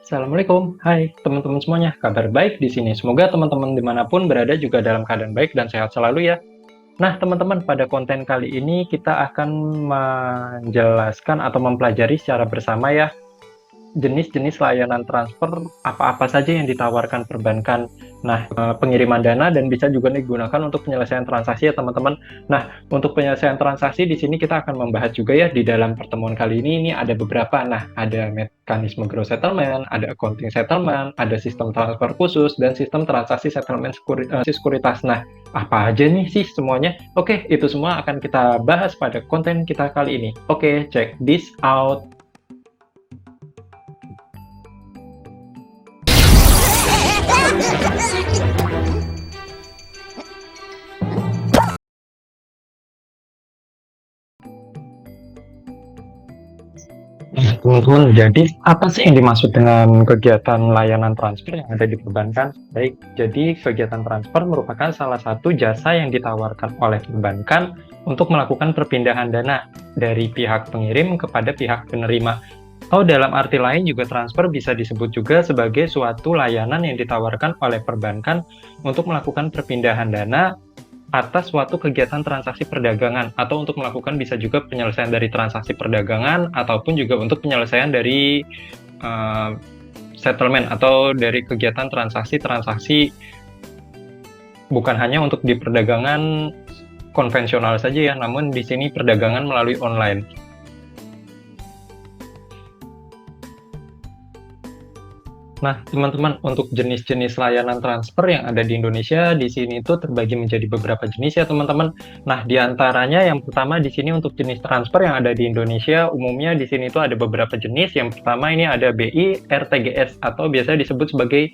Assalamualaikum, hai teman-teman semuanya, kabar baik di sini. Semoga teman-teman dimanapun berada juga dalam keadaan baik dan sehat selalu ya. Nah teman-teman, pada konten kali ini kita akan menjelaskan atau mempelajari secara bersama ya, jenis-jenis layanan transfer apa-apa saja yang ditawarkan perbankan. Nah, pengiriman dana dan bisa juga digunakan untuk penyelesaian transaksi ya teman-teman. Nah, untuk penyelesaian transaksi di sini kita akan membahas juga ya di dalam pertemuan kali ini ada beberapa. Nah, ada mekanisme gross settlement, ada accounting settlement, ada sistem transfer khusus dan sistem transaksi settlement sekuritas. Nah, apa aja nih sih semuanya? Oke, itu semua akan kita bahas pada konten kita kali ini. Oke, check this out. Teman-teman, jadi apa sih yang dimaksud dengan kegiatan layanan transfer yang ada di perbankan? Baik, jadi kegiatan transfer merupakan salah satu jasa yang ditawarkan oleh perbankan untuk melakukan perpindahan dana dari pihak pengirim kepada pihak penerima. Atau dalam arti lain juga transfer bisa disebut juga sebagai suatu layanan yang ditawarkan oleh perbankan untuk melakukan perpindahan dana atas suatu kegiatan transaksi perdagangan atau untuk melakukan bisa juga penyelesaian dari transaksi perdagangan ataupun juga untuk penyelesaian dari settlement atau dari kegiatan transaksi-transaksi bukan hanya untuk di perdagangan konvensional saja ya, namun di sini perdagangan melalui online. Nah, teman-teman, untuk jenis-jenis layanan transfer yang ada di Indonesia, di sini itu terbagi menjadi beberapa jenis ya, teman-teman. Nah, di antaranya yang pertama di sini untuk jenis transfer yang ada di Indonesia, umumnya di sini itu ada beberapa jenis. Yang pertama ini ada BI RTGS atau biasa disebut sebagai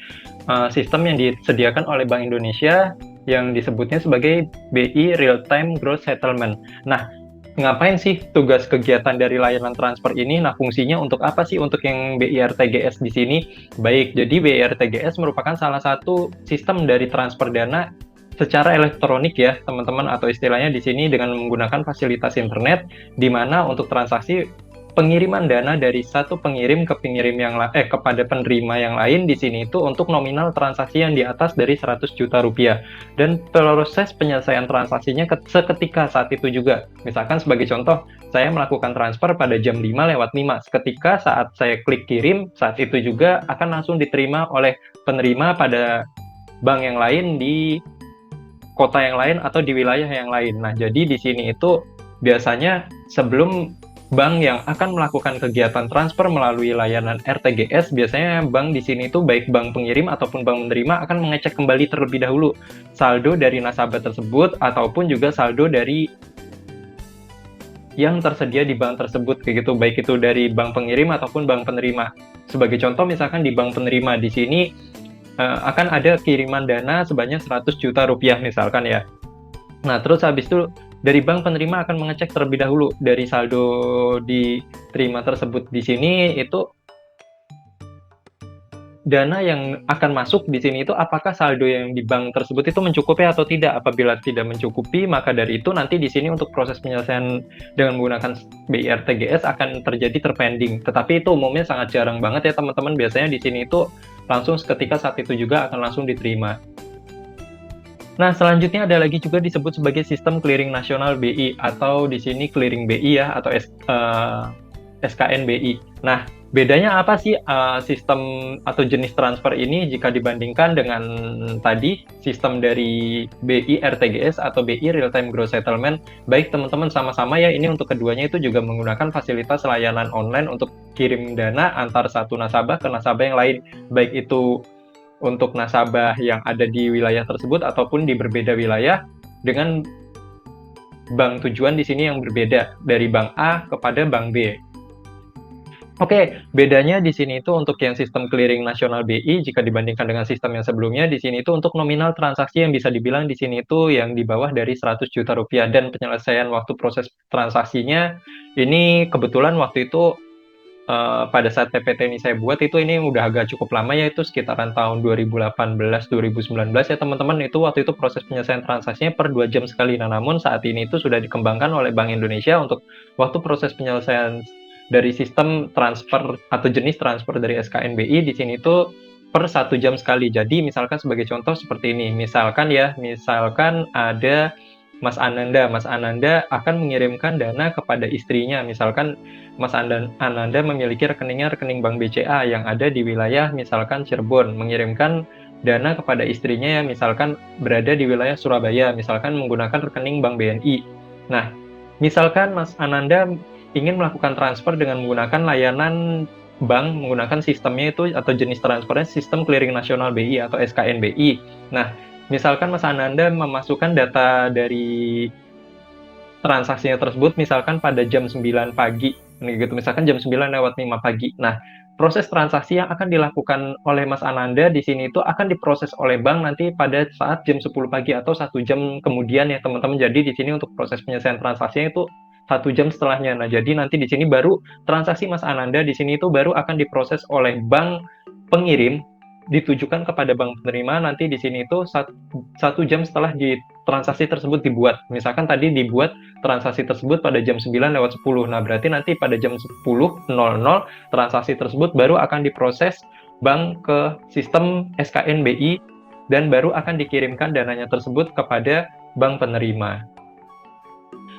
sistem yang disediakan oleh Bank Indonesia yang disebutnya sebagai BI Real Time Gross Settlement. Nah, ngapain sih tugas kegiatan dari layanan transfer ini? Nah, fungsinya untuk apa sih untuk yang BIRTGS di sini? Baik, jadi BIRTGS merupakan salah satu sistem dari transfer dana secara elektronik ya, teman-teman, atau istilahnya di sini dengan menggunakan fasilitas internet, di mana untuk transaksi pengiriman dana dari satu pengirim ke pengirim yang kepada penerima yang lain di sini itu untuk nominal transaksi yang di atas dari 100 juta rupiah dan proses penyelesaian transaksinya seketika saat itu juga. Misalkan sebagai contoh, saya melakukan transfer pada jam 5:05. Seketika saat saya klik kirim, saat itu juga akan langsung diterima oleh penerima pada bank yang lain di kota yang lain atau di wilayah yang lain. Nah, jadi di sini itu biasanya sebelum bank yang akan melakukan kegiatan transfer melalui layanan RTGS, biasanya bank di sini itu baik bank pengirim ataupun bank menerima akan mengecek kembali terlebih dahulu saldo dari nasabah tersebut ataupun juga saldo dari yang tersedia di bank tersebut, kayak gitu, baik itu dari bank pengirim ataupun bank penerima. Sebagai contoh, misalkan di bank penerima di sini akan ada kiriman dana sebanyak 100 juta rupiah misalkan ya. Nah, terus habis itu dari bank penerima akan mengecek terlebih dahulu dari saldo diterima tersebut di sini itu dana yang akan masuk di sini itu apakah saldo yang di bank tersebut itu mencukupi atau tidak. Apabila tidak mencukupi, maka dari itu nanti di sini untuk proses penyelesaian dengan menggunakan BIRTGS akan terjadi terpending. Tetapi itu umumnya sangat jarang banget ya teman-teman. Biasanya di sini itu langsung seketika saat itu juga akan langsung diterima. Nah, selanjutnya ada lagi juga disebut sebagai sistem clearing nasional BI atau di sini clearing BI ya atau SKN BI. Nah, bedanya apa sih sistem atau jenis transfer ini jika dibandingkan dengan tadi sistem dari BI RTGS atau BI Real Time Gross Settlement? Baik teman-teman, sama-sama ya, ini untuk keduanya itu juga menggunakan fasilitas layanan online untuk kirim dana antar satu nasabah ke nasabah yang lain, baik itu untuk nasabah yang ada di wilayah tersebut ataupun di berbeda wilayah dengan bank tujuan di sini yang berbeda dari bank A kepada bank B. Oke, bedanya di sini itu untuk yang sistem clearing nasional BI jika dibandingkan dengan sistem yang sebelumnya di sini itu untuk nominal transaksi yang bisa dibilang di sini itu yang di bawah dari 100 juta rupiah dan penyelesaian waktu proses transaksinya ini kebetulan waktu itu pada saat PPT ini saya buat itu ini udah agak cukup lama ya, itu sekitaran tahun 2018-2019 ya teman-teman. Itu waktu itu proses penyelesaian transaksinya per 2 jam sekali. Nah, namun saat ini itu sudah dikembangkan oleh Bank Indonesia untuk waktu proses penyelesaian dari sistem transfer atau jenis transfer dari SKNBI di sini tuh per 1 jam sekali. Jadi misalkan sebagai contoh seperti ini, misalkan ada Mas Ananda akan mengirimkan dana kepada istrinya. Misalkan Ananda memiliki rekening Bank BCA yang ada di wilayah misalkan Cirebon, mengirimkan dana kepada istrinya yang misalkan berada di wilayah Surabaya, misalkan menggunakan rekening Bank BNI. Nah, misalkan Mas Ananda ingin melakukan transfer dengan menggunakan layanan bank, menggunakan sistemnya itu atau jenis transfernya sistem clearing nasional BI atau SKNBI. Nah, misalkan Mas Ananda memasukkan data dari transaksinya tersebut misalkan pada jam 9 pagi, gitu. Misalkan jam 9:05 pagi. Nah, proses transaksi yang akan dilakukan oleh Mas Ananda di sini itu akan diproses oleh bank nanti pada saat jam 10 pagi atau 1 jam kemudian ya teman-teman. Jadi di sini untuk proses penyelesaian transaksinya itu 1 jam setelahnya. Nah, jadi nanti di sini baru transaksi Mas Ananda di sini itu baru akan diproses oleh bank pengirim, ditujukan kepada bank penerima nanti di sini itu 1 jam setelah transaksi tersebut dibuat. Misalkan tadi dibuat transaksi tersebut pada jam 9:10. Nah, berarti nanti pada jam 10:00 transaksi tersebut baru akan diproses bank ke sistem SKNBI dan baru akan dikirimkan dananya tersebut kepada bank penerima.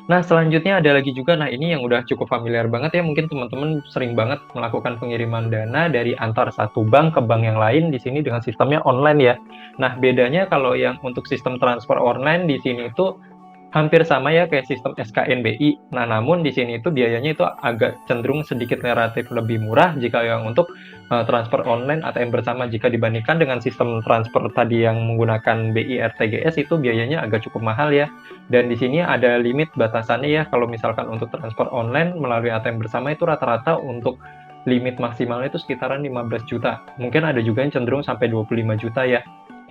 Nah, selanjutnya ada lagi juga, nah ini yang udah cukup familiar banget ya, mungkin teman-teman sering banget melakukan pengiriman dana dari antar satu bank ke bank yang lain di sini dengan sistemnya online ya. Nah, bedanya kalau yang untuk sistem transfer online di sini itu hampir sama ya kayak sistem SKNBI. Nah, namun di sini itu biayanya itu agak cenderung sedikit relatif lebih murah jika yang untuk transfer online ATM bersama jika dibandingkan dengan sistem transfer tadi yang menggunakan BI RTGS itu biayanya agak cukup mahal ya. Dan di sini ada limit batasannya ya, kalau misalkan untuk transfer online melalui ATM bersama itu rata-rata untuk limit maksimalnya itu sekitaran 15 juta. Mungkin ada juga yang cenderung sampai 25 juta ya.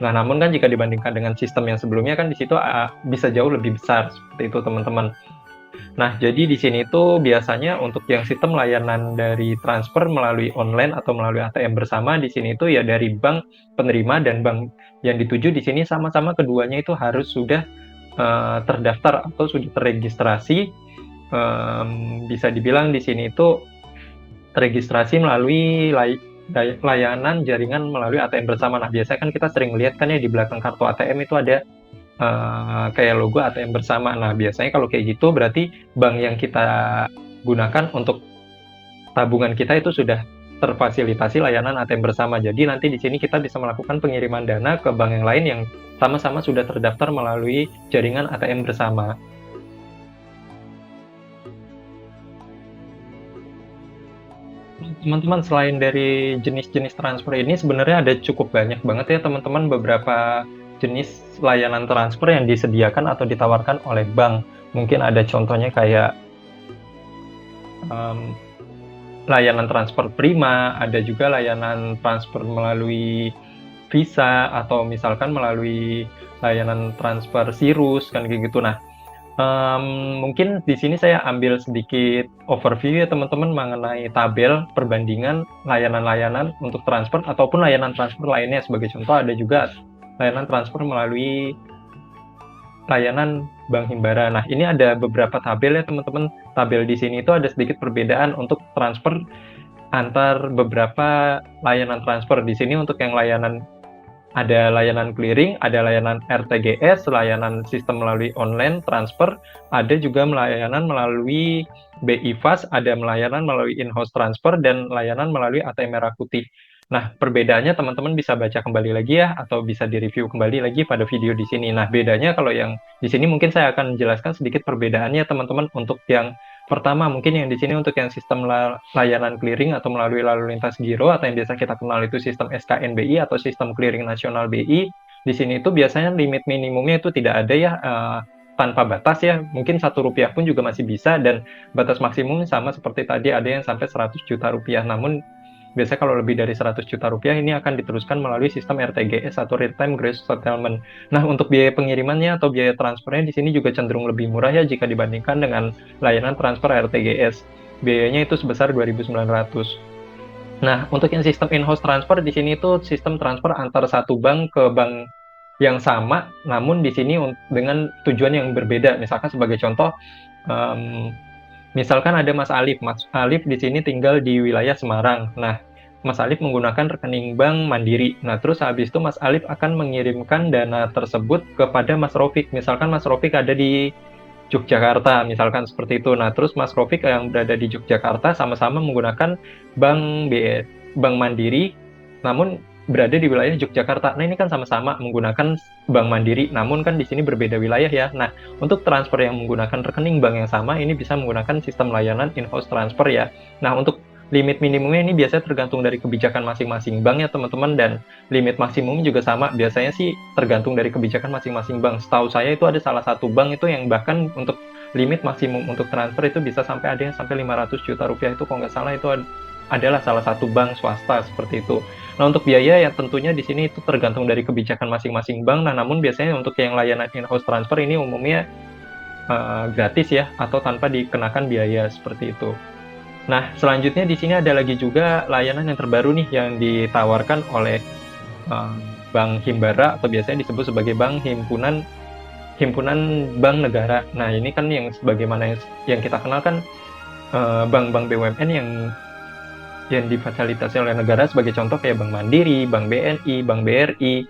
Nah, namun kan jika dibandingkan dengan sistem yang sebelumnya kan di situ bisa jauh lebih besar seperti itu teman-teman. Nah, jadi di sini itu biasanya untuk yang sistem layanan dari transfer melalui online atau melalui ATM bersama di sini itu ya dari bank penerima dan bank yang dituju di sini sama-sama keduanya itu harus sudah terdaftar atau sudah terregistrasi. Bisa dibilang di sini itu terregistrasi melalui layanan jaringan melalui ATM bersama. Nah, biasanya kan kita sering lihat kan ya di belakang kartu ATM itu ada kayak logo ATM bersama. Nah, biasanya kalau kayak gitu berarti bank yang kita gunakan untuk tabungan kita itu sudah terfasilitasi layanan ATM bersama. Jadi nanti di sini kita bisa melakukan pengiriman dana ke bank yang lain yang sama-sama sudah terdaftar melalui jaringan ATM bersama. Teman-teman, selain dari jenis-jenis transfer ini sebenarnya ada cukup banyak banget ya teman-teman beberapa jenis layanan transfer yang disediakan atau ditawarkan oleh bank. Mungkin ada contohnya kayak layanan transfer Prima, ada juga layanan transfer melalui Visa atau misalkan melalui layanan transfer Sirus kan kayak gitu. Nah, mungkin di sini saya ambil sedikit overview ya teman-teman mengenai tabel perbandingan layanan-layanan untuk transfer ataupun layanan transfer lainnya. Sebagai contoh ada juga layanan transfer melalui layanan Bank Himbara. Nah, ini ada beberapa tabel ya teman-teman. Tabel di sini itu ada sedikit perbedaan untuk transfer antar beberapa layanan transfer. Di sini untuk yang layanan ada layanan clearing, ada layanan RTGS, layanan sistem melalui online transfer, ada juga layanan melalui BI Fast, ada layanan melalui in-house transfer, dan layanan melalui ATM Merah Putih. Nah, perbedaannya teman-teman bisa baca kembali lagi ya, atau bisa direview kembali lagi pada video di sini. Nah, bedanya kalau yang di sini mungkin saya akan jelaskan sedikit perbedaannya teman-teman untuk yang pertama, mungkin yang di sini untuk yang sistem layanan clearing atau melalui lalu lintas giro atau yang biasa kita kenal itu sistem SKNBI atau sistem clearing nasional BI. Di sini itu biasanya limit minimumnya itu tidak ada ya, tanpa batas ya. Mungkin Rp1 pun juga masih bisa dan batas maksimum sama seperti tadi ada yang sampai Rp100 juta. Namun biasanya kalau lebih dari Rp100 juta ini akan diteruskan melalui sistem RTGS atau Real Time Gross Settlement. Nah, untuk biaya pengirimannya atau biaya transfernya di sini juga cenderung lebih murah ya jika dibandingkan dengan layanan transfer RTGS. Biayanya itu sebesar Rp2.900. Nah, untuk yang sistem in-house transfer di sini itu sistem transfer antar satu bank ke bank yang sama, namun di sini dengan tujuan yang berbeda. Misalkan sebagai contoh, Misalkan ada Mas Alif. Mas Alif di sini tinggal di wilayah Semarang. Nah, Mas Alif menggunakan rekening bank Mandiri. Nah, terus habis itu Mas Alif akan mengirimkan dana tersebut kepada Mas Rofik. Misalkan Mas Rofik ada di Yogyakarta, misalkan seperti itu. Nah, terus Mas Rofik yang berada di Yogyakarta sama-sama menggunakan bank Bank Mandiri, namun berada di wilayah Yogyakarta. Nah, ini kan sama-sama menggunakan Bank Mandiri, namun kan di sini berbeda wilayah ya. Nah, untuk transfer yang menggunakan rekening bank yang sama, ini bisa menggunakan sistem layanan in-house transfer ya. Nah, untuk limit minimumnya ini biasanya tergantung dari kebijakan masing-masing bank ya teman-teman, dan limit maksimum juga sama. Biasanya sih tergantung dari kebijakan masing-masing bank. Setahu saya itu ada salah satu bank itu yang bahkan untuk limit maksimum untuk transfer itu bisa sampai ada yang sampai 500 juta rupiah, itu kalau nggak salah itu adalah salah satu bank swasta seperti itu. Nah, untuk biaya yang tentunya di sini itu tergantung dari kebijakan masing-masing bank. Nah, namun biasanya untuk yang layanan in-house transfer ini umumnya gratis ya, atau tanpa dikenakan biaya seperti itu. Nah, selanjutnya di sini ada lagi juga layanan yang terbaru nih yang ditawarkan oleh uh, Bank Himbara, atau biasanya disebut sebagai Bank Himpunan Bank Negara. Nah, ini kan yang sebagaimana yang kita kenal kan bank-bank BUMN yang difasilitasi oleh negara, sebagai contoh kayak Bank Mandiri, Bank BNI, Bank BRI,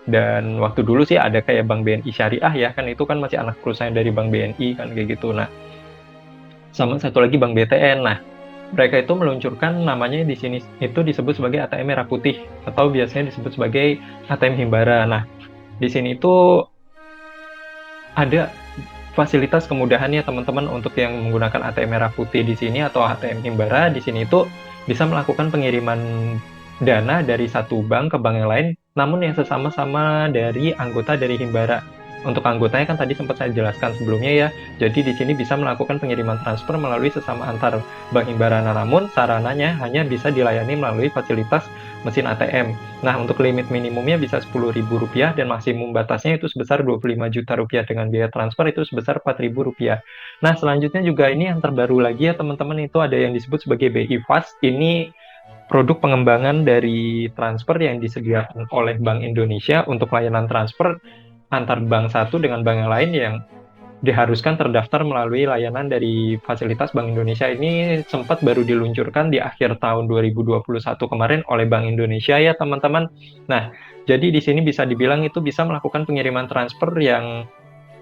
dan waktu dulu sih ada kayak Bank BNI Syariah ya, kan itu kan masih anak perusahaan dari Bank BNI kan kayak gitu. Nah, sama satu lagi Bank BTN. Nah, mereka itu meluncurkan namanya di sini itu disebut sebagai ATM Merah Putih, atau biasanya disebut sebagai ATM Himbara. Nah, di sini itu ada fasilitas kemudahannya teman-teman untuk yang menggunakan ATM Merah Putih di sini atau ATM Himbara di sini itu bisa melakukan pengiriman dana dari satu bank ke bank yang lain, namun yang sesama-sama dari anggota dari Himbara. Untuk anggotanya kan tadi sempat saya jelaskan sebelumnya ya. Jadi di sini bisa melakukan pengiriman transfer melalui sesama antar bank Himbara. Namun sarananya hanya bisa dilayani melalui fasilitas mesin ATM. Nah, untuk limit minimumnya bisa Rp10.000 dan maksimum batasnya itu sebesar Rp25 juta dengan biaya transfer itu sebesar Rp4.000. Nah, selanjutnya juga ini yang terbaru lagi ya teman-teman, itu ada yang disebut sebagai BI Fast. Ini produk pengembangan dari transfer yang disediakan oleh Bank Indonesia untuk layanan transfer antar bank satu dengan bank yang lain yang diharuskan terdaftar melalui layanan dari fasilitas Bank Indonesia. Ini sempat baru diluncurkan di akhir tahun 2021 kemarin oleh Bank Indonesia ya teman-teman. Nah, jadi di sini bisa dibilang itu bisa melakukan pengiriman transfer yang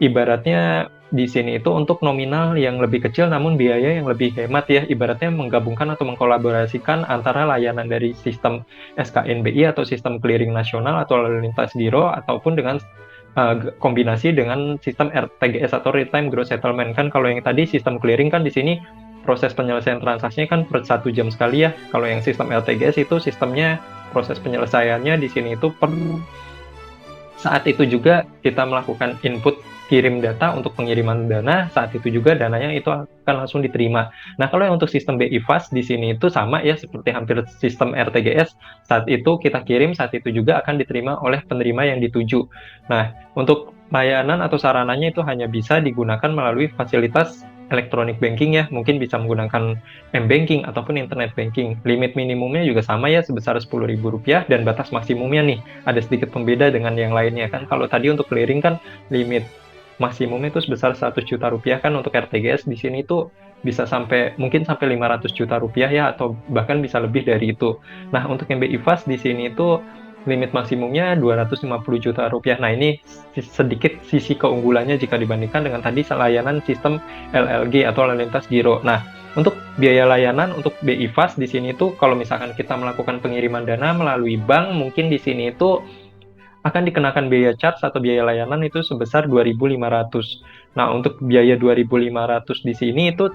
ibaratnya di sini itu untuk nominal yang lebih kecil namun biaya yang lebih hemat ya, ibaratnya menggabungkan atau mengkolaborasikan antara layanan dari sistem SKNBI atau sistem clearing nasional atau lalu lintas giro, ataupun dengan kombinasi dengan sistem RTGS atau real time gross settlement. Kan kalau yang tadi sistem clearing kan di sini proses penyelesaian transaksinya kan per 1 jam sekali ya. Kalau yang sistem RTGS itu sistemnya proses penyelesaiannya di sini itu per saat itu juga kita melakukan input kirim data untuk pengiriman dana, saat itu juga dananya itu akan langsung diterima. Nah, kalau yang untuk sistem BI Fast di sini itu sama ya, seperti hampir sistem RTGS, saat itu kita kirim, saat itu juga akan diterima oleh penerima yang dituju. Nah, untuk layanan atau sarananya itu hanya bisa digunakan melalui fasilitas electronic banking ya, mungkin bisa menggunakan M-Banking ataupun Internet Banking. Limit minimumnya juga sama ya, sebesar Rp10.000, dan batas maksimumnya nih, ada sedikit pembeda dengan yang lainnya kan. Kalau tadi untuk clearing kan limit maksimumnya itu sebesar Rp100 juta kan, untuk RTGS di sini tuh bisa sampai mungkin sampai Rp500 juta ya, atau bahkan bisa lebih dari itu. Nah, untuk yang BI Fast di sini itu limit maksimumnya Rp250 juta. Nah, ini sedikit sisi keunggulannya jika dibandingkan dengan tadi layanan sistem LLG atau lalu lintas giro. Nah, untuk biaya layanan untuk BI Fast di sini tuh kalau misalkan kita melakukan pengiriman dana melalui bank, mungkin di sini itu akan dikenakan biaya charge atau biaya layanan itu sebesar 2.500. Nah, untuk biaya 2.500 di sini itu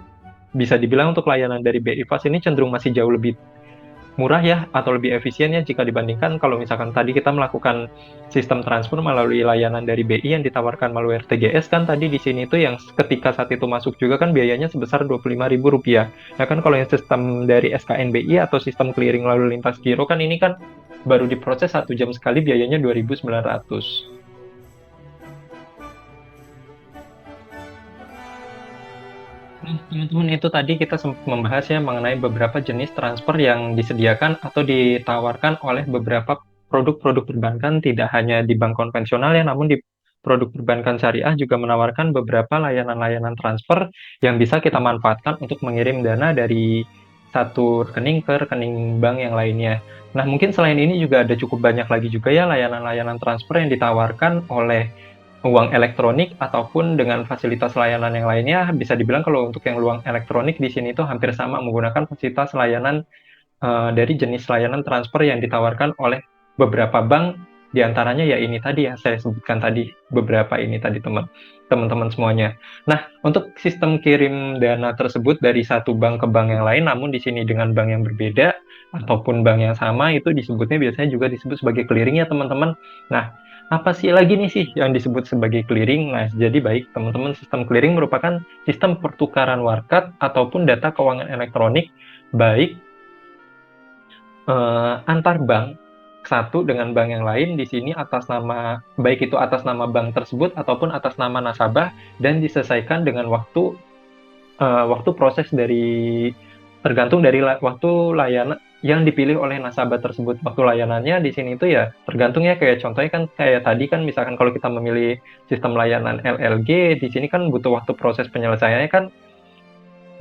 bisa dibilang untuk layanan dari BI Fast ini cenderung masih jauh lebih murah ya, atau lebih efisien ya jika dibandingkan kalau misalkan tadi kita melakukan sistem transfer melalui layanan dari BI yang ditawarkan melalui RTGS kan tadi di sini itu yang ketika saat itu masuk juga kan biayanya sebesar Rp25.000. Nah, kan kalau yang sistem dari SKNBI atau sistem clearing lalu lintas giro kan ini kan baru diproses 1 jam sekali, biayanya 2.900. Nah, teman-teman, itu tadi kita sempat membahas ya mengenai beberapa jenis transfer yang disediakan atau ditawarkan oleh beberapa produk-produk perbankan, tidak hanya di bank konvensional ya, namun di produk perbankan syariah juga menawarkan beberapa layanan-layanan transfer yang bisa kita manfaatkan untuk mengirim dana dari satu rekening ke rekening bank yang lainnya. Nah, mungkin selain ini juga ada cukup banyak lagi juga ya layanan-layanan transfer yang ditawarkan oleh uang elektronik ataupun dengan fasilitas layanan yang lainnya. Bisa dibilang kalau untuk yang uang elektronik di sini itu hampir sama menggunakan fasilitas layanan dari jenis layanan transfer yang ditawarkan oleh beberapa bank, di antaranya ya ini tadi yang saya sebutkan tadi, beberapa ini tadi teman-teman semuanya. Nah, untuk sistem kirim dana tersebut dari satu bank ke bank yang lain, namun di sini dengan bank yang berbeda ataupun bank yang sama, itu disebutnya biasanya juga disebut sebagai clearing ya teman-teman. Nah, apa sih lagi nih sih yang disebut sebagai clearing? Nah, jadi baik teman-teman, sistem clearing merupakan sistem pertukaran warkat ataupun data keuangan elektronik baik antar bank satu dengan bank yang lain di sini atas nama baik itu atas nama bank tersebut ataupun atas nama nasabah dan diselesaikan dengan waktu proses dari tergantung dari waktu layanan yang dipilih oleh nasabah tersebut. Waktu layanannya di sini itu ya tergantung ya kayak contohnya kan kayak tadi kan misalkan kalau kita memilih sistem layanan LLG di sini kan butuh waktu proses penyelesaiannya kan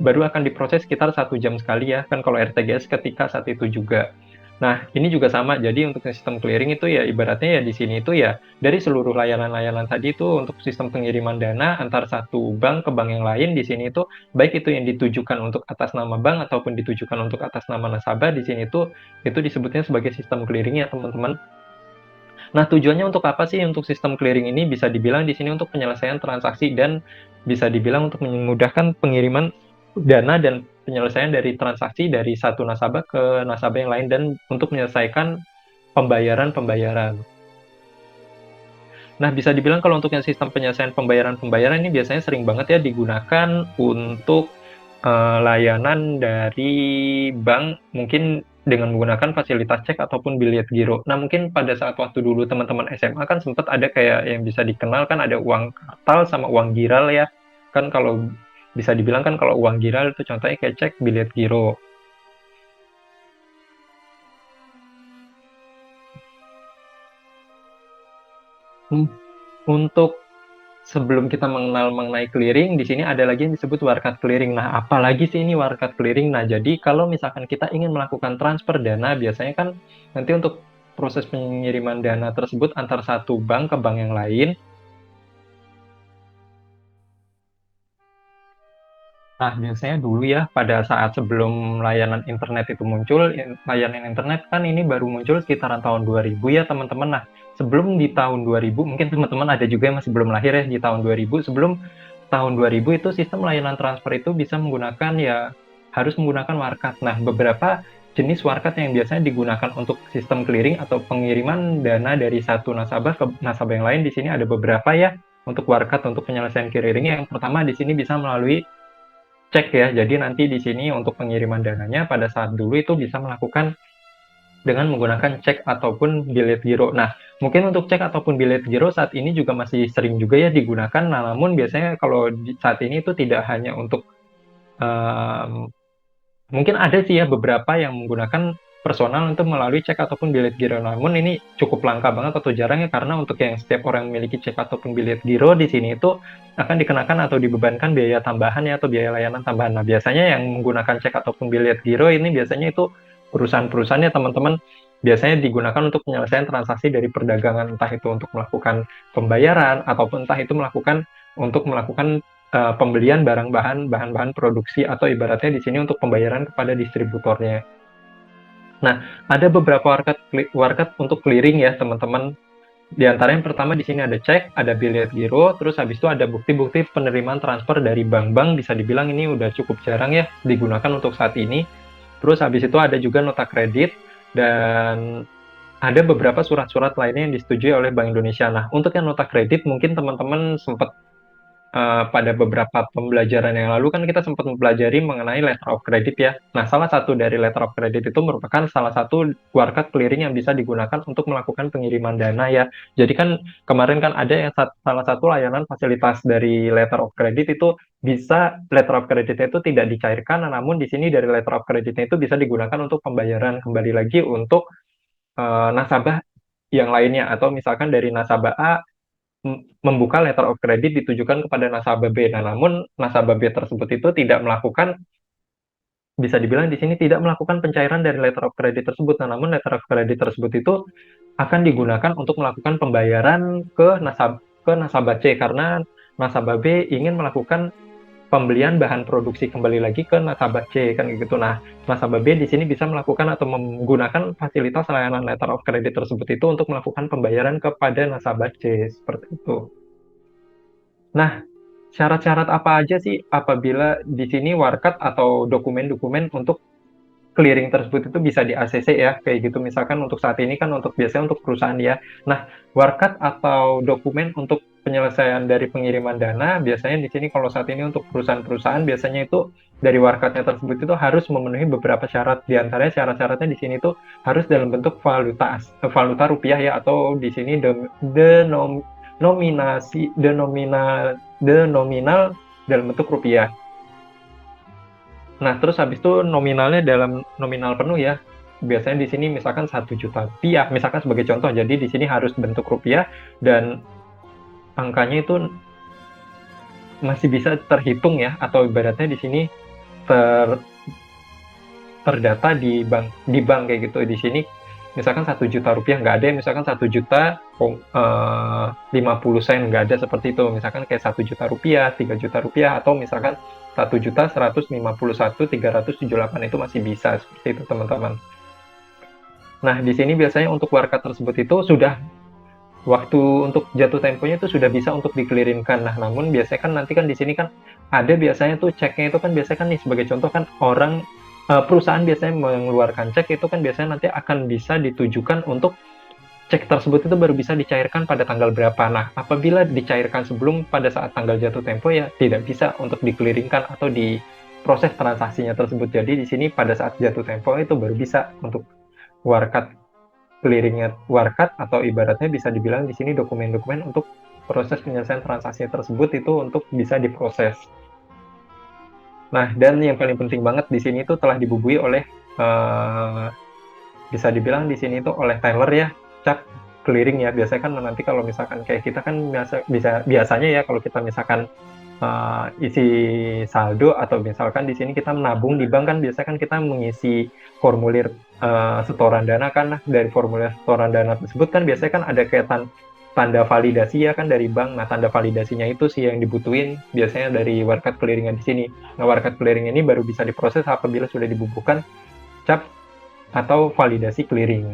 baru akan diproses sekitar 1 jam sekali ya kan kalau RTGS ketika saat itu juga. Nah, ini juga sama. Jadi untuk sistem clearing itu ya ibaratnya ya di sini itu ya dari seluruh layanan-layanan tadi itu untuk sistem pengiriman dana antar satu bank ke bank yang lain di sini itu baik itu yang ditujukan untuk atas nama bank ataupun ditujukan untuk atas nama nasabah di sini itu disebutnya sebagai sistem clearing ya teman-teman. Nah, tujuannya untuk apa sih untuk sistem clearing ini? Bisa dibilang di sini untuk penyelesaian transaksi dan bisa dibilang untuk memudahkan pengiriman dana dan penyelesaian dari transaksi dari satu nasabah ke nasabah yang lain dan untuk menyelesaikan pembayaran-pembayaran. Nah, bisa dibilang kalau untuk yang sistem penyelesaian pembayaran-pembayaran ini biasanya sering banget ya digunakan untuk layanan dari bank mungkin dengan menggunakan fasilitas cek ataupun biliet giro. Nah, mungkin pada saat waktu dulu teman-teman SMA kan sempat ada kayak yang bisa dikenal kan ada uang kartal sama uang giral ya. Kan kalau bisa dibilang kan kalau uang giral itu contohnya kayak cek biliet giro. Hmm, Untuk sebelum kita mengenal mengenai clearing, di sini ada lagi yang disebut warkat clearing. Nah, apalagi sih ini warkat clearing? Nah, jadi kalau misalkan kita ingin melakukan transfer dana, biasanya kan nanti untuk proses pengiriman dana tersebut antar satu bank ke bank yang lain. Nah, biasanya dulu ya, pada saat sebelum layanan internet itu muncul, layanan internet kan ini baru muncul sekitaran tahun 2000 ya, teman-teman. Nah, sebelum di tahun 2000, mungkin teman-teman ada juga yang masih belum lahir ya di tahun 2000. Sebelum tahun 2000 itu sistem layanan transfer itu bisa menggunakan ya, harus menggunakan warkat. Nah, beberapa jenis warkat yang biasanya digunakan untuk sistem clearing atau pengiriman dana dari satu nasabah ke nasabah yang lain, di sini ada beberapa ya untuk warkat untuk penyelesaian clearing. Yang pertama di sini bisa melalui cek ya. Jadi nanti di sini untuk pengiriman dananya pada saat dulu itu bisa melakukan dengan menggunakan cek ataupun bilet giro. Nah, mungkin untuk cek ataupun bilet giro saat ini juga masih sering juga ya digunakan. Nah, namun biasanya kalau saat ini itu tidak hanya untuk um, mungkin ada sih ya beberapa yang menggunakan personal untuk melalui cek ataupun bilet giro. Namun ini cukup langka banget atau jarang ya karena untuk yang setiap orang memiliki cek ataupun bilet giro di sini itu akan dikenakan atau dibebankan biaya tambahan ya atau biaya layanan tambahan. Nah, biasanya yang menggunakan cek ataupun bilet giro ini biasanya itu perusahaan-perusahaannya teman-teman biasanya digunakan untuk penyelesaian transaksi dari perdagangan entah itu untuk melakukan pembayaran ataupun entah itu melakukan pembelian bahan-bahan produksi atau ibaratnya di sini untuk pembayaran kepada distributornya. Nah, ada beberapa warkat untuk clearing ya, teman-teman. Di antara yang pertama di sini ada cek, ada bilet giro, terus habis itu ada bukti-bukti penerimaan transfer dari bank-bank. Bisa dibilang ini udah cukup jarang ya digunakan untuk saat ini. Terus habis itu ada juga nota kredit dan ada beberapa surat-surat lainnya yang disetujui oleh Bank Indonesia. Nah, untuk yang nota kredit mungkin teman-teman sempat pada beberapa pembelajaran yang lalu kan kita sempat mempelajari mengenai letter of credit ya. Nah, salah satu dari letter of credit itu merupakan salah satu warkat clearing yang bisa digunakan untuk melakukan pengiriman dana ya. Jadi kan kemarin kan ada yang salah satu layanan fasilitas dari letter of credit itu bisa letter of creditnya itu tidak dicairkan, namun di sini dari letter of creditnya itu bisa digunakan untuk pembayaran kembali lagi untuk nasabah yang lainnya atau misalkan dari nasabah A membuka letter of credit ditujukan kepada nasabah B. Nah, namun nasabah B tersebut itu tidak melakukan, bisa dibilang di sini tidak melakukan pencairan dari letter of credit tersebut. Nah, namun letter of credit tersebut itu akan digunakan untuk melakukan pembayaran ke nasabah C, karena nasabah B ingin melakukan pembelian bahan produksi kembali lagi ke nasabah C, kan gitu. Nah, nasabah B di sini bisa melakukan atau menggunakan fasilitas layanan letter of credit tersebut itu untuk melakukan pembayaran kepada nasabah C, seperti itu. Nah, syarat-syarat apa aja sih apabila di sini warkat atau dokumen-dokumen untuk clearing tersebut itu bisa di ACC ya, kayak gitu. Misalkan untuk saat ini kan untuk biasanya untuk perusahaan ya. Nah, warkat atau dokumen untuk penyelesaian dari pengiriman dana, biasanya di sini kalau saat ini untuk perusahaan-perusahaan biasanya itu dari warkatnya tersebut itu harus memenuhi beberapa syarat. Di antaranya syarat-syaratnya di sini itu harus dalam bentuk valuta rupiah ya, atau di sini denominal dalam bentuk rupiah. Nah, terus habis itu nominalnya dalam nominal penuh ya. Biasanya di sini misalkan 1 juta rupiah, misalkan sebagai contoh. Jadi di sini harus bentuk rupiah dan angkanya itu masih bisa terhitung ya, atau ibaratnya di sini ter terdata di bank kayak gitu. Di sini misalkan 1 juta rupiah nggak ada, misalkan 1 juta 50 sen nggak ada, seperti itu. Misalkan kayak 1 juta rupiah, 3 juta rupiah, atau misalkan 1 juta 151 378 itu masih bisa, seperti itu teman-teman. Nah, di sini biasanya untuk warkat tersebut itu sudah waktu untuk jatuh temponya itu sudah bisa untuk dikeliringkan. Nah, namun biasanya kan nanti kan di sini kan ada biasanya tuh ceknya itu kan biasanya kan nih, sebagai contoh kan perusahaan biasanya mengeluarkan cek itu kan biasanya nanti akan bisa ditujukan untuk cek tersebut itu baru bisa dicairkan pada tanggal berapa. Nah, apabila dicairkan sebelum pada saat tanggal jatuh tempo ya tidak bisa untuk dikeliringkan atau diproses transaksinya tersebut. Jadi di sini pada saat jatuh tempo itu baru bisa untuk warkat clearingnya warkat, atau ibaratnya bisa dibilang di sini dokumen-dokumen untuk proses penyelesaian transaksi tersebut itu untuk bisa diproses. Nah, dan yang paling penting banget di sini itu telah dibubuhi oleh bisa dibilang di sini itu oleh teller ya, cap clearing ya. Biasanya kan nanti kalau misalkan kayak kita kan biasanya ya kalau kita misalkan isi saldo, atau misalkan di sini kita menabung di bank kan biasanya kan kita mengisi formulir setoran dana kan. Nah, dari formulir setoran dana tersebut kan biasanya kan ada kayak tanda validasi ya kan dari bank. Nah, tanda validasinya itu sih yang dibutuhin biasanya dari warkat clearingnya di sini. Nah, warkat clearing ini baru bisa diproses apabila sudah dibubuhkan cap atau validasi clearing.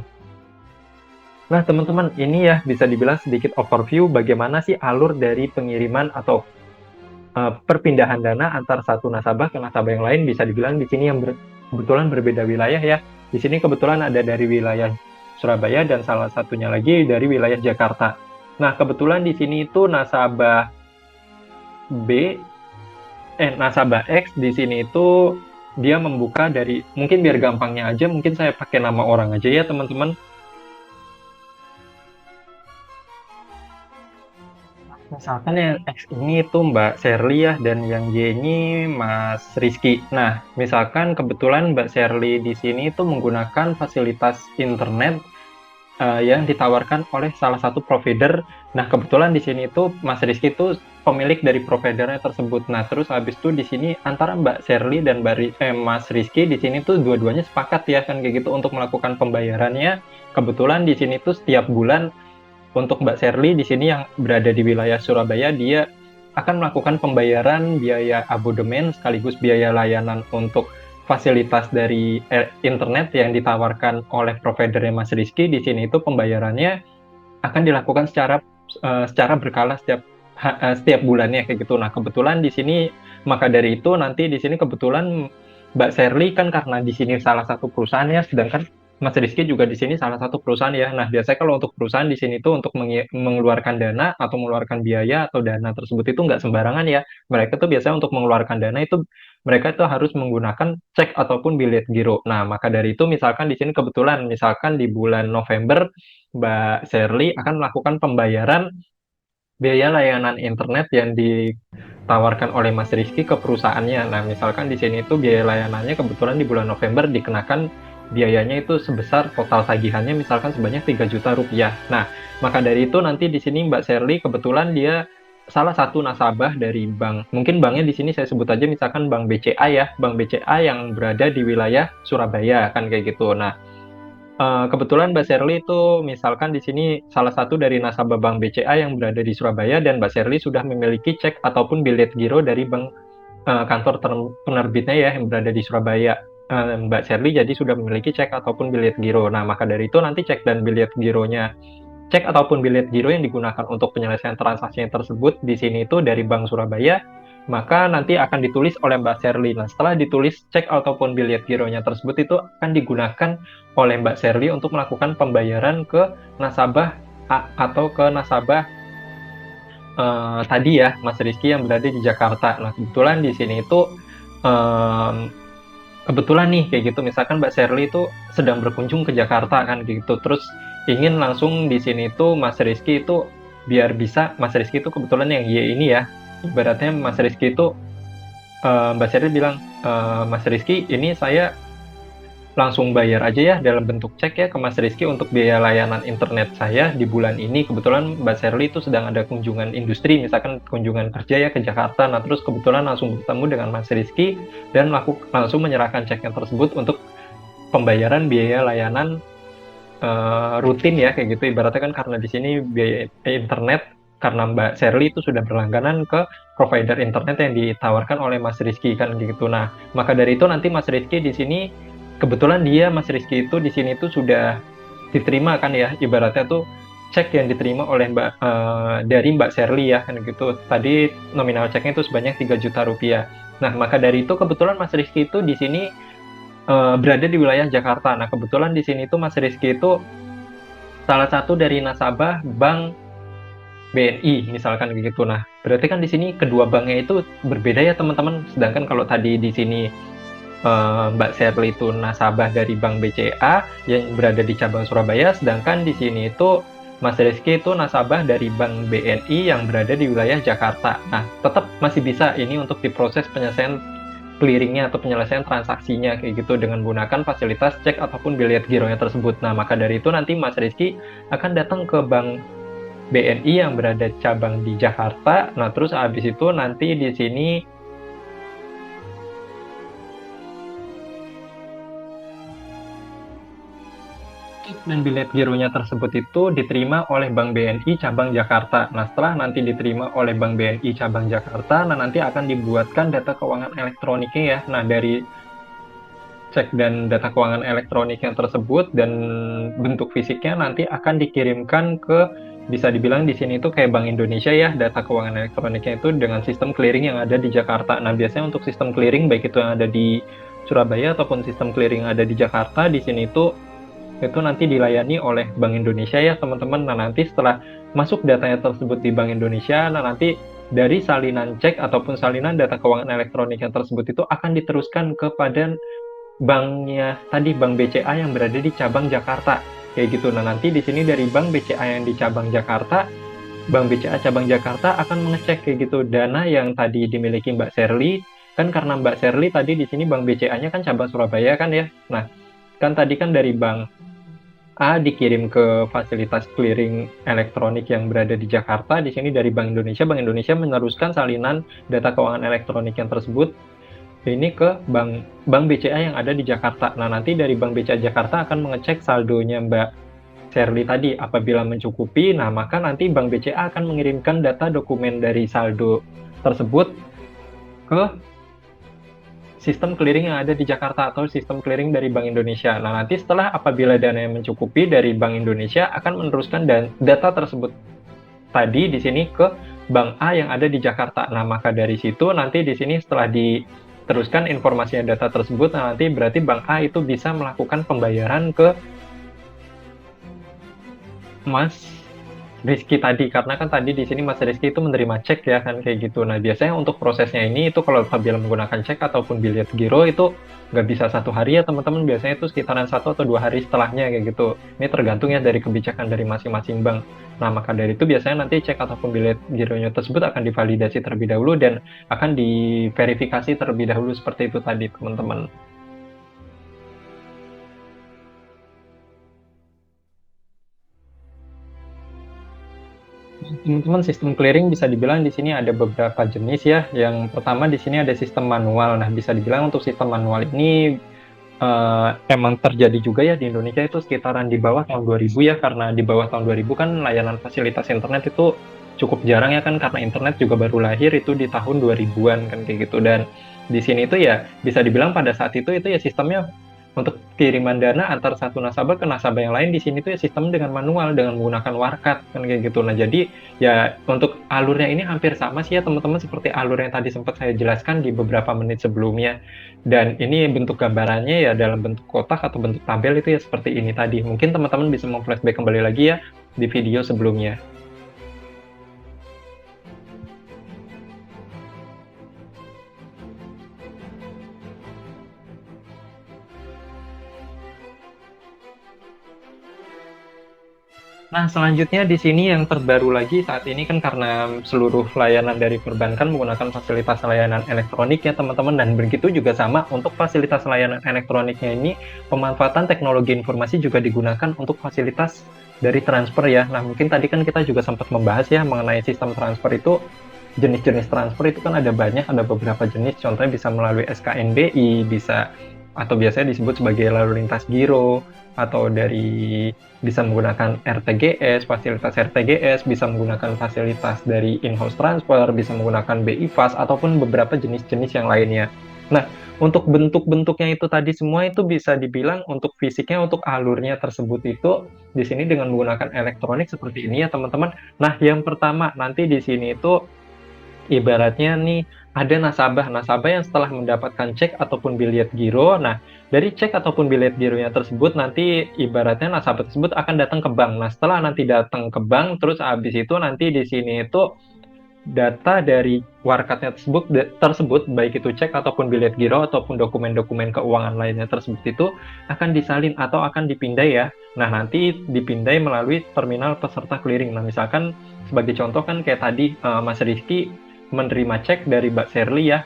Nah, teman-teman, ini ya bisa dibilang sedikit overview bagaimana sih alur dari pengiriman atau perpindahan dana antar satu nasabah ke nasabah yang lain. Bisa dibilang di sini yang kebetulan berbeda wilayah ya. Di sini kebetulan ada dari wilayah Surabaya dan salah satunya lagi dari wilayah Jakarta. Nah, kebetulan di sini itu nasabah B, nasabah X di sini itu dia membuka dari, mungkin biar gampangnya aja, mungkin saya pakai nama orang aja ya teman-teman. Misalkan yang X ini itu Mbak Sherly ya, dan yang Y ini Mas Rizky. Nah, misalkan kebetulan Mbak Sherly di sini itu menggunakan fasilitas internet yang ditawarkan oleh salah satu provider. Nah, kebetulan di sini itu Mas Rizky itu pemilik dari providernya tersebut. Nah, terus habis itu di sini antara Mbak Sherly dan Mas Rizky di sini tuh dua-duanya sepakat ya kan kayak gitu untuk melakukan pembayarannya. Kebetulan di sini tuh setiap bulan untuk Mbak Sherly di sini yang berada di wilayah Surabaya, dia akan melakukan pembayaran biaya abodemen sekaligus biaya layanan untuk fasilitas dari internet yang ditawarkan oleh providernya Mas Rizky. Di sini itu pembayarannya akan dilakukan secara berkala setiap bulannya kayak gitu. Nah, kebetulan di sini maka dari itu nanti di sini kebetulan Mbak Sherly kan karena di sini salah satu perusahaan ya, sedangkan Mas Rizky juga di sini salah satu perusahaan ya. Nah, biasanya kalau untuk perusahaan di sini tuh untuk mengeluarkan dana atau mengeluarkan biaya atau dana tersebut itu nggak sembarangan ya. Mereka tuh biasanya untuk mengeluarkan dana itu mereka itu harus menggunakan cek ataupun bilet giro. Nah, maka dari itu misalkan di sini kebetulan misalkan di bulan November Mbak Sherly akan melakukan pembayaran biaya layanan internet yang ditawarkan oleh Mas Rizky ke perusahaannya. Nah, misalkan di sini tuh biaya layanannya kebetulan di bulan November dikenakan biayanya itu sebesar total tagihannya misalkan sebanyak 3 juta rupiah. Nah, maka dari itu nanti di sini Mbak Sherly kebetulan dia salah satu nasabah dari bank. Mungkin banknya di sini saya sebut aja misalkan Bank BCA ya, Bank BCA yang berada di wilayah Surabaya kan kayak gitu. Nah, kebetulan Mbak Sherly itu misalkan di sini salah satu dari nasabah Bank BCA yang berada di Surabaya dan Mbak Sherly sudah memiliki cek ataupun bilet giro dari bank kantor penerbitnya ya yang berada di Surabaya. Mbak Sherly jadi sudah memiliki cek ataupun bilet giro. Nah, maka dari itu nanti cek ataupun bilet giro yang digunakan untuk penyelesaian transaksi tersebut di sini itu dari Bank Surabaya, maka nanti akan ditulis oleh Mbak Sherly. Nah, setelah ditulis cek ataupun bilet gironya tersebut itu akan digunakan oleh Mbak Sherly untuk melakukan pembayaran ke nasabah atau ke nasabah tadi ya, Mas Rizky yang berada di Jakarta. Nah, kebetulan di sini itu kebetulan nih kayak gitu, misalkan Mbak Sherly itu sedang berkunjung ke Jakarta kan gitu, terus ingin langsung di sini tuh Mas Rizky itu biar bisa, Mas Rizky itu kebetulan yang Y ini ya, ibaratnya Mas Rizky itu Mbak Sherly bilang, Mas Rizky ini saya langsung bayar aja ya dalam bentuk cek ya ke Mas Rizky untuk biaya layanan internet saya di bulan ini. Kebetulan Mbak Sherly itu sedang ada kunjungan industri, misalkan kunjungan kerja ya ke Jakarta. Nah, terus kebetulan langsung bertemu dengan Mas Rizky dan langsung menyerahkan ceknya tersebut untuk pembayaran biaya layanan rutin ya kayak gitu. Ibaratnya kan karena di sini biaya internet karena Mbak Sherly itu sudah berlangganan ke provider internet yang ditawarkan oleh Mas Rizky kan gitu. Nah, maka dari itu nanti Mas Rizky di sini kebetulan Mas Rizky itu di sini tuh sudah diterima kan ya, ibaratnya tuh cek yang diterima oleh dari Mbak Sherly ya kan gitu. Tadi nominal ceknya itu sebanyak 3 juta rupiah. Nah, maka dari itu kebetulan Mas Rizky itu di sini berada di wilayah Jakarta. Nah, kebetulan di sini tuh Mas Rizky itu salah satu dari nasabah Bank BNI misalkan gitu. Nah, berarti kan di sini kedua banknya itu berbeda ya teman-teman. Sedangkan kalau tadi di sini Mbak Sherly itu nasabah dari Bank BCA yang berada di cabang Surabaya, sedangkan di sini itu Mas Rizky itu nasabah dari Bank BNI yang berada di wilayah Jakarta. Nah, tetap masih bisa ini untuk diproses penyelesaian clearingnya atau penyelesaian transaksinya kayak gitu dengan menggunakan fasilitas cek ataupun bilet gironya tersebut. Nah, maka dari itu nanti Mas Rizky akan datang ke Bank BNI yang berada cabang di Jakarta. Nah, terus habis itu nanti di sini dan bilet gironya tersebut itu diterima oleh Bank BNI cabang Jakarta. Nah, setelah nanti diterima oleh Bank BNI cabang Jakarta, nah nanti akan dibuatkan data keuangan elektroniknya ya. Nah, dari cek dan data keuangan elektroniknya tersebut dan bentuk fisiknya nanti akan dikirimkan ke, bisa dibilang di sini itu kayak Bank Indonesia ya, data keuangan elektroniknya itu dengan sistem clearing yang ada di Jakarta. Nah, biasanya untuk sistem clearing baik itu yang ada di Surabaya ataupun sistem clearing yang ada di Jakarta, di sini itu nanti dilayani oleh Bank Indonesia ya teman-teman. Nah, nanti setelah masuk datanya tersebut di Bank Indonesia, nah nanti dari salinan cek ataupun salinan data keuangan elektronik yang tersebut itu akan diteruskan kepada banknya tadi, Bank BCA yang berada di cabang Jakarta kayak gitu. Nah, nanti di sini dari Bank BCA yang di cabang Jakarta, Bank BCA cabang Jakarta akan mengecek kayak gitu dana yang tadi dimiliki Mbak Sherly, kan karena Mbak Sherly tadi di sini Bank BCA-nya kan cabang Surabaya kan ya. Nah, kan tadi kan dari Bank A dikirim ke fasilitas clearing elektronik yang berada di Jakarta. Di sini dari Bank Indonesia meneruskan salinan data keuangan elektronik yang tersebut ini ke Bank BCA yang ada di Jakarta. Nah, nanti dari Bank BCA Jakarta akan mengecek saldonya Mbak Sherly tadi. Apabila mencukupi, nah maka nanti Bank BCA akan mengirimkan data dokumen dari saldo tersebut ke sistem clearing yang ada di Jakarta atau sistem clearing dari Bank Indonesia. Nah, nanti setelah apabila dana yang mencukupi dari Bank Indonesia akan meneruskan data tersebut tadi di sini ke Bank A yang ada di Jakarta. Nah, maka dari situ nanti di sini setelah diteruskan informasi data tersebut, nah nanti berarti Bank A itu bisa melakukan pembayaran ke Mas Rizky tadi, karena kan tadi di sini Mas Rizky itu menerima cek ya kan kayak gitu. Nah, biasanya untuk prosesnya ini itu kalau apabila menggunakan cek ataupun bilet giro itu nggak bisa 1 hari ya teman-teman, biasanya itu sekitaran 1 atau 2 hari setelahnya kayak gitu. Ini tergantung ya dari kebijakan dari masing-masing bank. Nah, maka dari itu biasanya nanti cek ataupun bilet gironya tersebut akan divalidasi terlebih dahulu dan akan diverifikasi terlebih dahulu seperti itu tadi teman-teman. teman-teman, sistem clearing bisa dibilang di sini ada beberapa jenis ya. Yang pertama di sini ada sistem manual. Nah, bisa dibilang untuk sistem manual ini emang terjadi juga ya di Indonesia itu sekitaran di bawah tahun 2000 ya, karena di bawah tahun 2000 kan layanan fasilitas internet itu cukup jarang ya kan, karena internet juga baru lahir itu di tahun 2000-an kan kayak gitu. Dan di sini itu ya bisa dibilang pada saat itu ya sistemnya untuk kiriman dana antar satu nasabah ke nasabah yang lain di sini tuh ya sistem dengan manual dengan menggunakan warkat kan kayak gitu. Nah, jadi ya untuk alurnya ini hampir sama sih ya teman-teman, seperti alur yang tadi sempat saya jelaskan di beberapa menit sebelumnya. Dan ini bentuk gambarannya ya dalam bentuk kotak atau bentuk tabel itu ya seperti ini tadi. Mungkin teman-teman bisa memflashback kembali lagi ya di video sebelumnya. Nah, selanjutnya di sini yang terbaru lagi saat ini kan, karena seluruh layanan dari perbankan menggunakan fasilitas layanan elektronik ya teman-teman, dan begitu juga sama untuk fasilitas layanan elektroniknya ini, pemanfaatan teknologi informasi juga digunakan untuk fasilitas dari transfer ya. Nah, mungkin tadi kan kita juga sempat membahas ya mengenai sistem transfer itu, jenis-jenis transfer itu kan ada banyak, ada beberapa jenis, contohnya bisa melalui SKNBI, bisa atau biasanya disebut sebagai lalu lintas giro, atau dari bisa menggunakan RTGS, fasilitas RTGS, bisa menggunakan fasilitas dari in-house transfer, bisa menggunakan BI Fast, ataupun beberapa jenis-jenis yang lainnya. Nah, untuk bentuk-bentuknya itu tadi semua itu bisa dibilang untuk fisiknya, untuk alurnya tersebut itu di sini dengan menggunakan elektronik seperti ini ya teman-teman. Nah, yang pertama nanti di sini itu ibaratnya nih ada nasabah yang setelah mendapatkan cek ataupun bilet giro, nah dari cek ataupun bilet gironya tersebut nanti ibaratnya nasabah tersebut akan datang ke bank. Nah, setelah nanti datang ke bank, terus habis itu nanti di sini itu data dari warkatnya tersebut, baik itu cek ataupun bilet giro ataupun dokumen-dokumen keuangan lainnya tersebut itu akan disalin atau akan dipindai ya. Nah, nanti dipindai melalui terminal peserta clearing. Nah, misalkan sebagai contoh kan kayak tadi Mas Rizky menerima cek dari Mbak Sherly ya.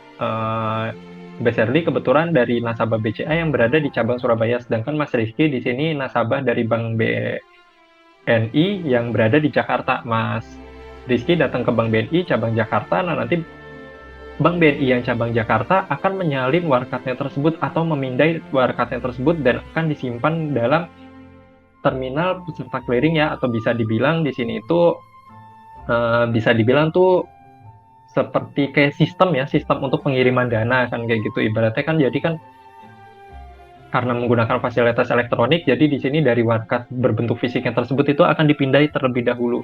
Mbak Sherly kebetulan dari nasabah BCA yang berada di cabang Surabaya, sedangkan Mas Rizky di sini nasabah dari Bank BNI yang berada di Jakarta. Mas Rizky datang ke Bank BNI cabang Jakarta, nah nanti Bank BNI yang cabang Jakarta akan menyalin warkatnya tersebut atau memindai warkatnya tersebut dan akan disimpan dalam terminal peserta clearing ya, atau bisa dibilang di sini itu bisa dibilang tuh seperti kayak sistem ya, sistem untuk pengiriman dana kan kayak gitu ibaratnya kan. Jadi kan karena menggunakan fasilitas elektronik, jadi di sini dari warkat berbentuk fisiknya tersebut itu akan dipindai terlebih dahulu.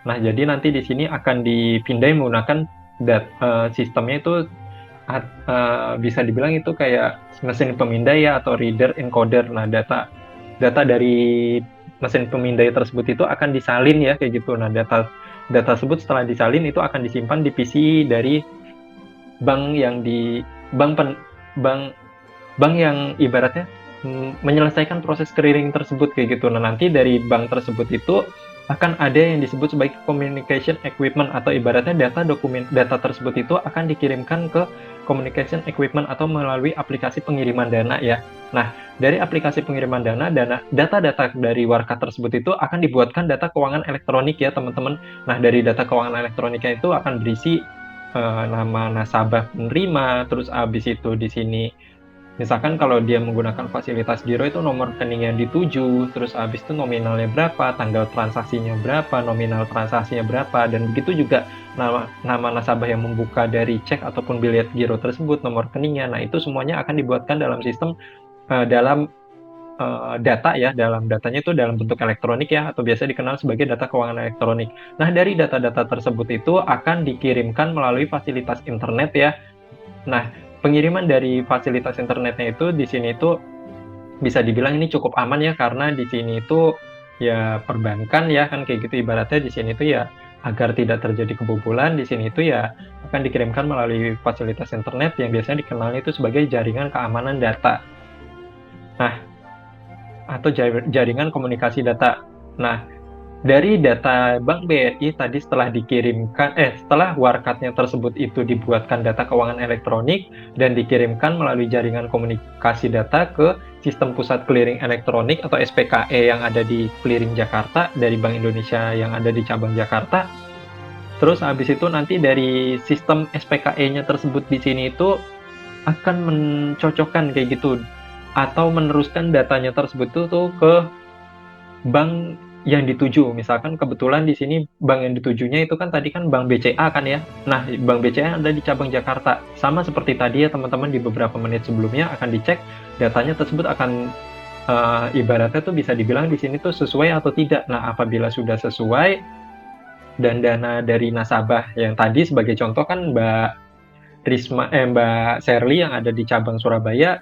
Nah, jadi nanti di sini akan dipindai menggunakan sistemnya itu bisa dibilang itu kayak mesin pemindai ya, atau reader encoder. Nah, data dari mesin pemindai tersebut itu akan disalin ya kayak gitu. Nah, data tersebut setelah disalin itu akan disimpan di PC dari bank yang bank yang ibaratnya menyelesaikan proses clearing tersebut kayak gitu. Nah, nanti dari bank tersebut itu akan ada yang disebut sebagai communication equipment, atau ibaratnya data tersebut itu akan dikirimkan ke communication equipment atau melalui aplikasi pengiriman dana ya. Nah, dari aplikasi pengiriman dana, data-data dari warkat tersebut itu akan dibuatkan data keuangan elektronik ya teman-teman. Nah, dari data keuangan elektroniknya itu akan berisi nama nasabah penerima, terus habis itu di sini misalkan kalau dia menggunakan fasilitas giro itu nomor rekening yang dituju, terus habis itu nominalnya berapa, tanggal transaksinya berapa, nominal transaksinya berapa, dan begitu juga nama nasabah yang membuka dari cek ataupun bilet giro tersebut, nomor rekeningnya. Nah, itu semuanya akan dibuatkan dalam sistem dalam data ya, dalam datanya itu dalam bentuk elektronik ya, atau biasa dikenal sebagai data keuangan elektronik. Nah, dari data-data tersebut itu akan dikirimkan melalui fasilitas internet ya. Nah, pengiriman dari fasilitas internetnya itu di sini itu bisa dibilang ini cukup aman ya, karena di sini itu ya perbankan ya kan kayak gitu ibaratnya. Di sini itu ya agar tidak terjadi kebobolan, di sini itu ya akan dikirimkan melalui fasilitas internet yang biasanya dikenal itu sebagai jaringan keamanan data. Nah, atau jaringan komunikasi data. Nah, dari data Bank BRI tadi setelah warkatnya tersebut itu dibuatkan data keuangan elektronik dan dikirimkan melalui jaringan komunikasi data ke Sistem Pusat Clearing Elektronik atau SPKE yang ada di Clearing Jakarta dari Bank Indonesia yang ada di cabang Jakarta. Terus habis itu nanti dari sistem SPKE-nya tersebut di sini itu akan mencocokkan kayak gitu atau meneruskan datanya tersebut tuh ke bank yang dituju. Misalkan kebetulan di sini bank yang ditujunya itu kan tadi kan Bank BCA kan ya. Nah, Bank BCA ada di cabang Jakarta. Sama seperti tadi ya teman-teman, di beberapa menit sebelumnya akan dicek datanya tersebut akan ibaratnya tuh bisa dibilang di sini tuh sesuai atau tidak. Nah, apabila sudah sesuai dan dana dari nasabah yang tadi sebagai contoh kan Mbak Sherly yang ada di cabang Surabaya,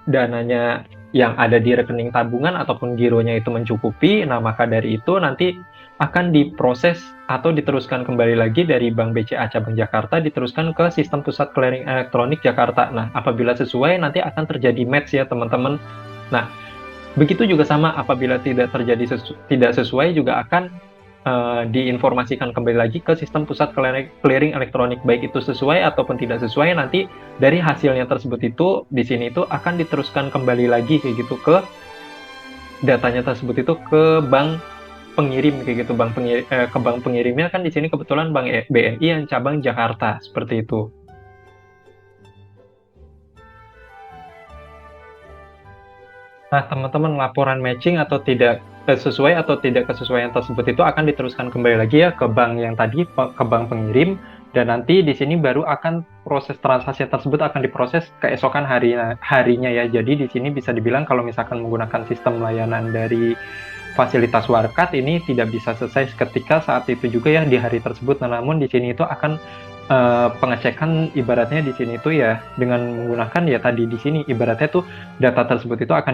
dananya yang ada di rekening tabungan ataupun gironya itu mencukupi. Nah, maka dari itu nanti akan diproses atau diteruskan kembali lagi dari Bank BCA cabang Jakarta diteruskan ke sistem pusat clearing elektronik Jakarta. Nah, apabila sesuai nanti akan terjadi match ya teman-teman. Nah, begitu juga sama apabila tidak terjadi tidak sesuai juga akan diinformasikan kembali lagi ke sistem pusat clearing elektronik, baik itu sesuai ataupun tidak sesuai. Nanti dari hasilnya tersebut itu di sini itu akan diteruskan kembali lagi kayak gitu ke datanya tersebut itu ke bank pengirim kayak gitu, ke bank pengirimnya kan di sini kebetulan Bank BNI yang cabang Jakarta seperti itu. Nah, teman-teman, laporan matching atau tidak sesuai atau tidak kesesuaian tersebut itu akan diteruskan kembali lagi ya ke bank yang tadi, ke bank pengirim, dan nanti di sini baru akan proses transaksi tersebut akan diproses keesokan harinya ya. Jadi di sini bisa dibilang kalau misalkan menggunakan sistem layanan dari fasilitas Warkat ini tidak bisa selesai ketika saat itu juga ya di hari tersebut. Nah, namun di sini itu akan pengecekan ibaratnya di sini tuh ya dengan menggunakan ya tadi di sini ibaratnya tuh data tersebut itu akan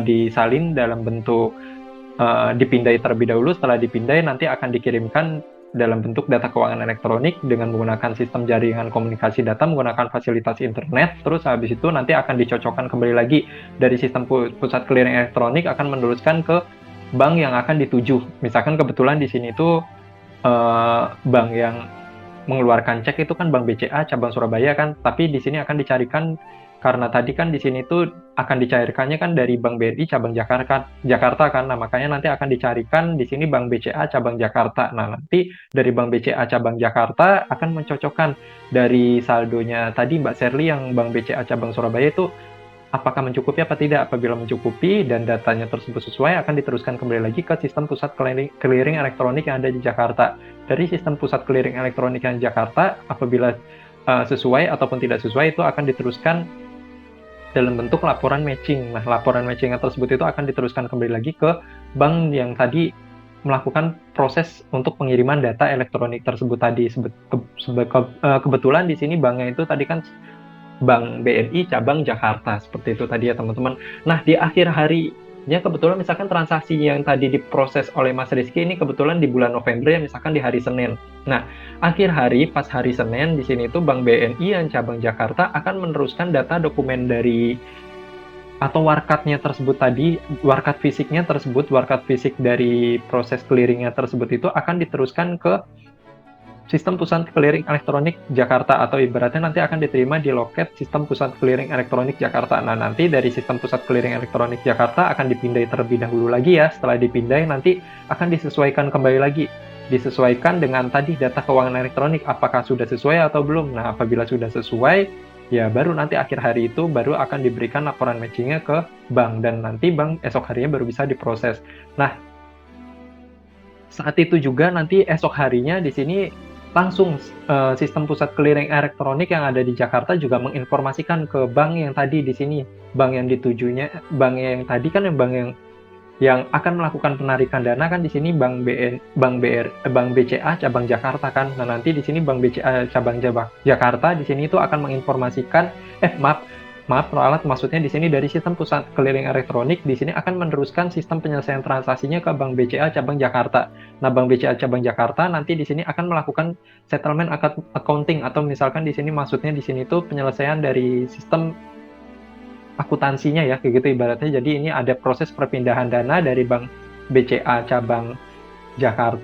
disalin dalam bentuk dipindai terlebih dahulu. Setelah dipindai nanti akan dikirimkan dalam bentuk data keuangan elektronik dengan menggunakan sistem jaringan komunikasi data menggunakan fasilitas internet. Terus habis itu nanti akan dicocokkan kembali lagi dari sistem pusat clearing elektronik akan meneruskan ke bank yang akan dituju. Misalkan kebetulan di sini tuh bank yang mengeluarkan cek itu kan Bank BCA cabang Surabaya kan, tapi di sini akan dicarikan karena tadi kan di sini tuh akan dicairkannya kan dari Bank BRI cabang Jakarta kan. Nah, makanya nanti akan dicarikan di sini Bank BCA cabang Jakarta. Nah, nanti dari Bank BCA cabang Jakarta akan mencocokkan dari saldonya tadi Mbak Sherly yang Bank BCA cabang Surabaya itu apakah mencukupi apa tidak. Apabila mencukupi dan datanya tersebut sesuai, akan diteruskan kembali lagi ke sistem pusat clearing elektronik yang ada di Jakarta. Dari sistem pusat clearing elektronik yang di Jakarta, apabila sesuai ataupun tidak sesuai, itu akan diteruskan dalam bentuk laporan matching. Nah, laporan matching tersebut itu akan diteruskan kembali lagi ke bank yang tadi melakukan proses untuk pengiriman data elektronik tersebut tadi. Kebetulan di sini banknya itu tadi kan Bank BNI cabang Jakarta seperti itu tadi ya teman-teman. Nah, di akhir harinya kebetulan misalkan transaksi yang tadi diproses oleh Mas Rizky ini kebetulan di bulan November ya, misalkan di hari Senin. Nah, akhir hari pas hari Senin di sini itu Bank BNI yang cabang Jakarta akan meneruskan data dokumen dari atau warkatnya tersebut tadi, warkat fisiknya tersebut, warkat fisik dari proses clearingnya tersebut itu akan diteruskan ke sistem pusat clearing elektronik Jakarta atau ibaratnya nanti akan diterima di loket sistem pusat clearing elektronik Jakarta. Nah, nanti dari sistem pusat clearing elektronik Jakarta akan dipindai terlebih dahulu lagi ya. Setelah dipindai nanti akan disesuaikan kembali lagi. Disesuaikan dengan tadi data keuangan elektronik apakah sudah sesuai atau belum. Nah, apabila sudah sesuai, ya baru nanti akhir hari itu baru akan diberikan laporan matchingnya ke bank dan nanti bank esok harinya baru bisa diproses. Nah, saat itu juga nanti esok harinya di sini langsung sistem pusat clearing elektronik yang ada di Jakarta juga menginformasikan ke bank yang tadi di sini, bank yang ditujunya, bank yang tadi kan yang bank yang akan melakukan penarikan dana kan di sini Bank BCA cabang Jakarta kan. Nah, nanti di sini Bank BCA cabang Jakarta di sini itu akan menginformasikan maaf ralat maksudnya di sini dari sistem pusat clearing elektronik di sini akan meneruskan sistem penyelesaian transaksinya ke Bank BCA cabang Jakarta. Nah, Bank BCA cabang Jakarta nanti di sini akan melakukan settlement accounting atau misalkan di sini maksudnya di sini tuh penyelesaian dari sistem akuntansinya ya kayak gitu ibaratnya. Jadi ini ada proses perpindahan dana dari Bank BCA cabang Jakarta,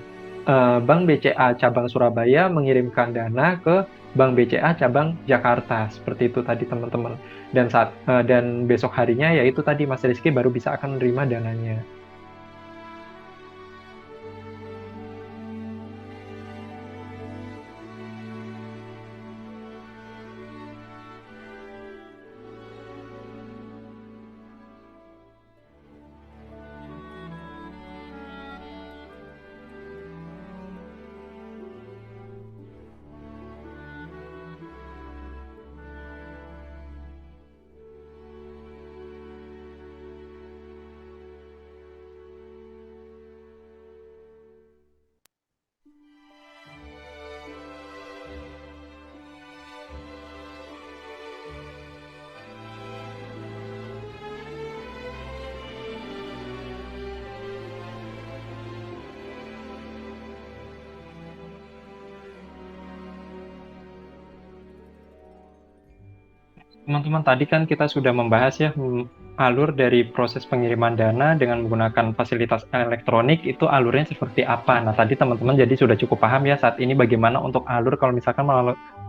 Bank BCA cabang Surabaya mengirimkan dana ke Bank BCA cabang Jakarta seperti itu tadi teman-teman. Dan besok harinya yaitu tadi Mas Rizky baru bisa akan menerima dananya. Teman-teman, tadi kan kita sudah membahas ya, alur dari proses pengiriman dana dengan menggunakan fasilitas elektronik itu alurnya seperti apa. Nah, tadi teman-teman jadi sudah cukup paham ya saat ini bagaimana untuk alur kalau misalkan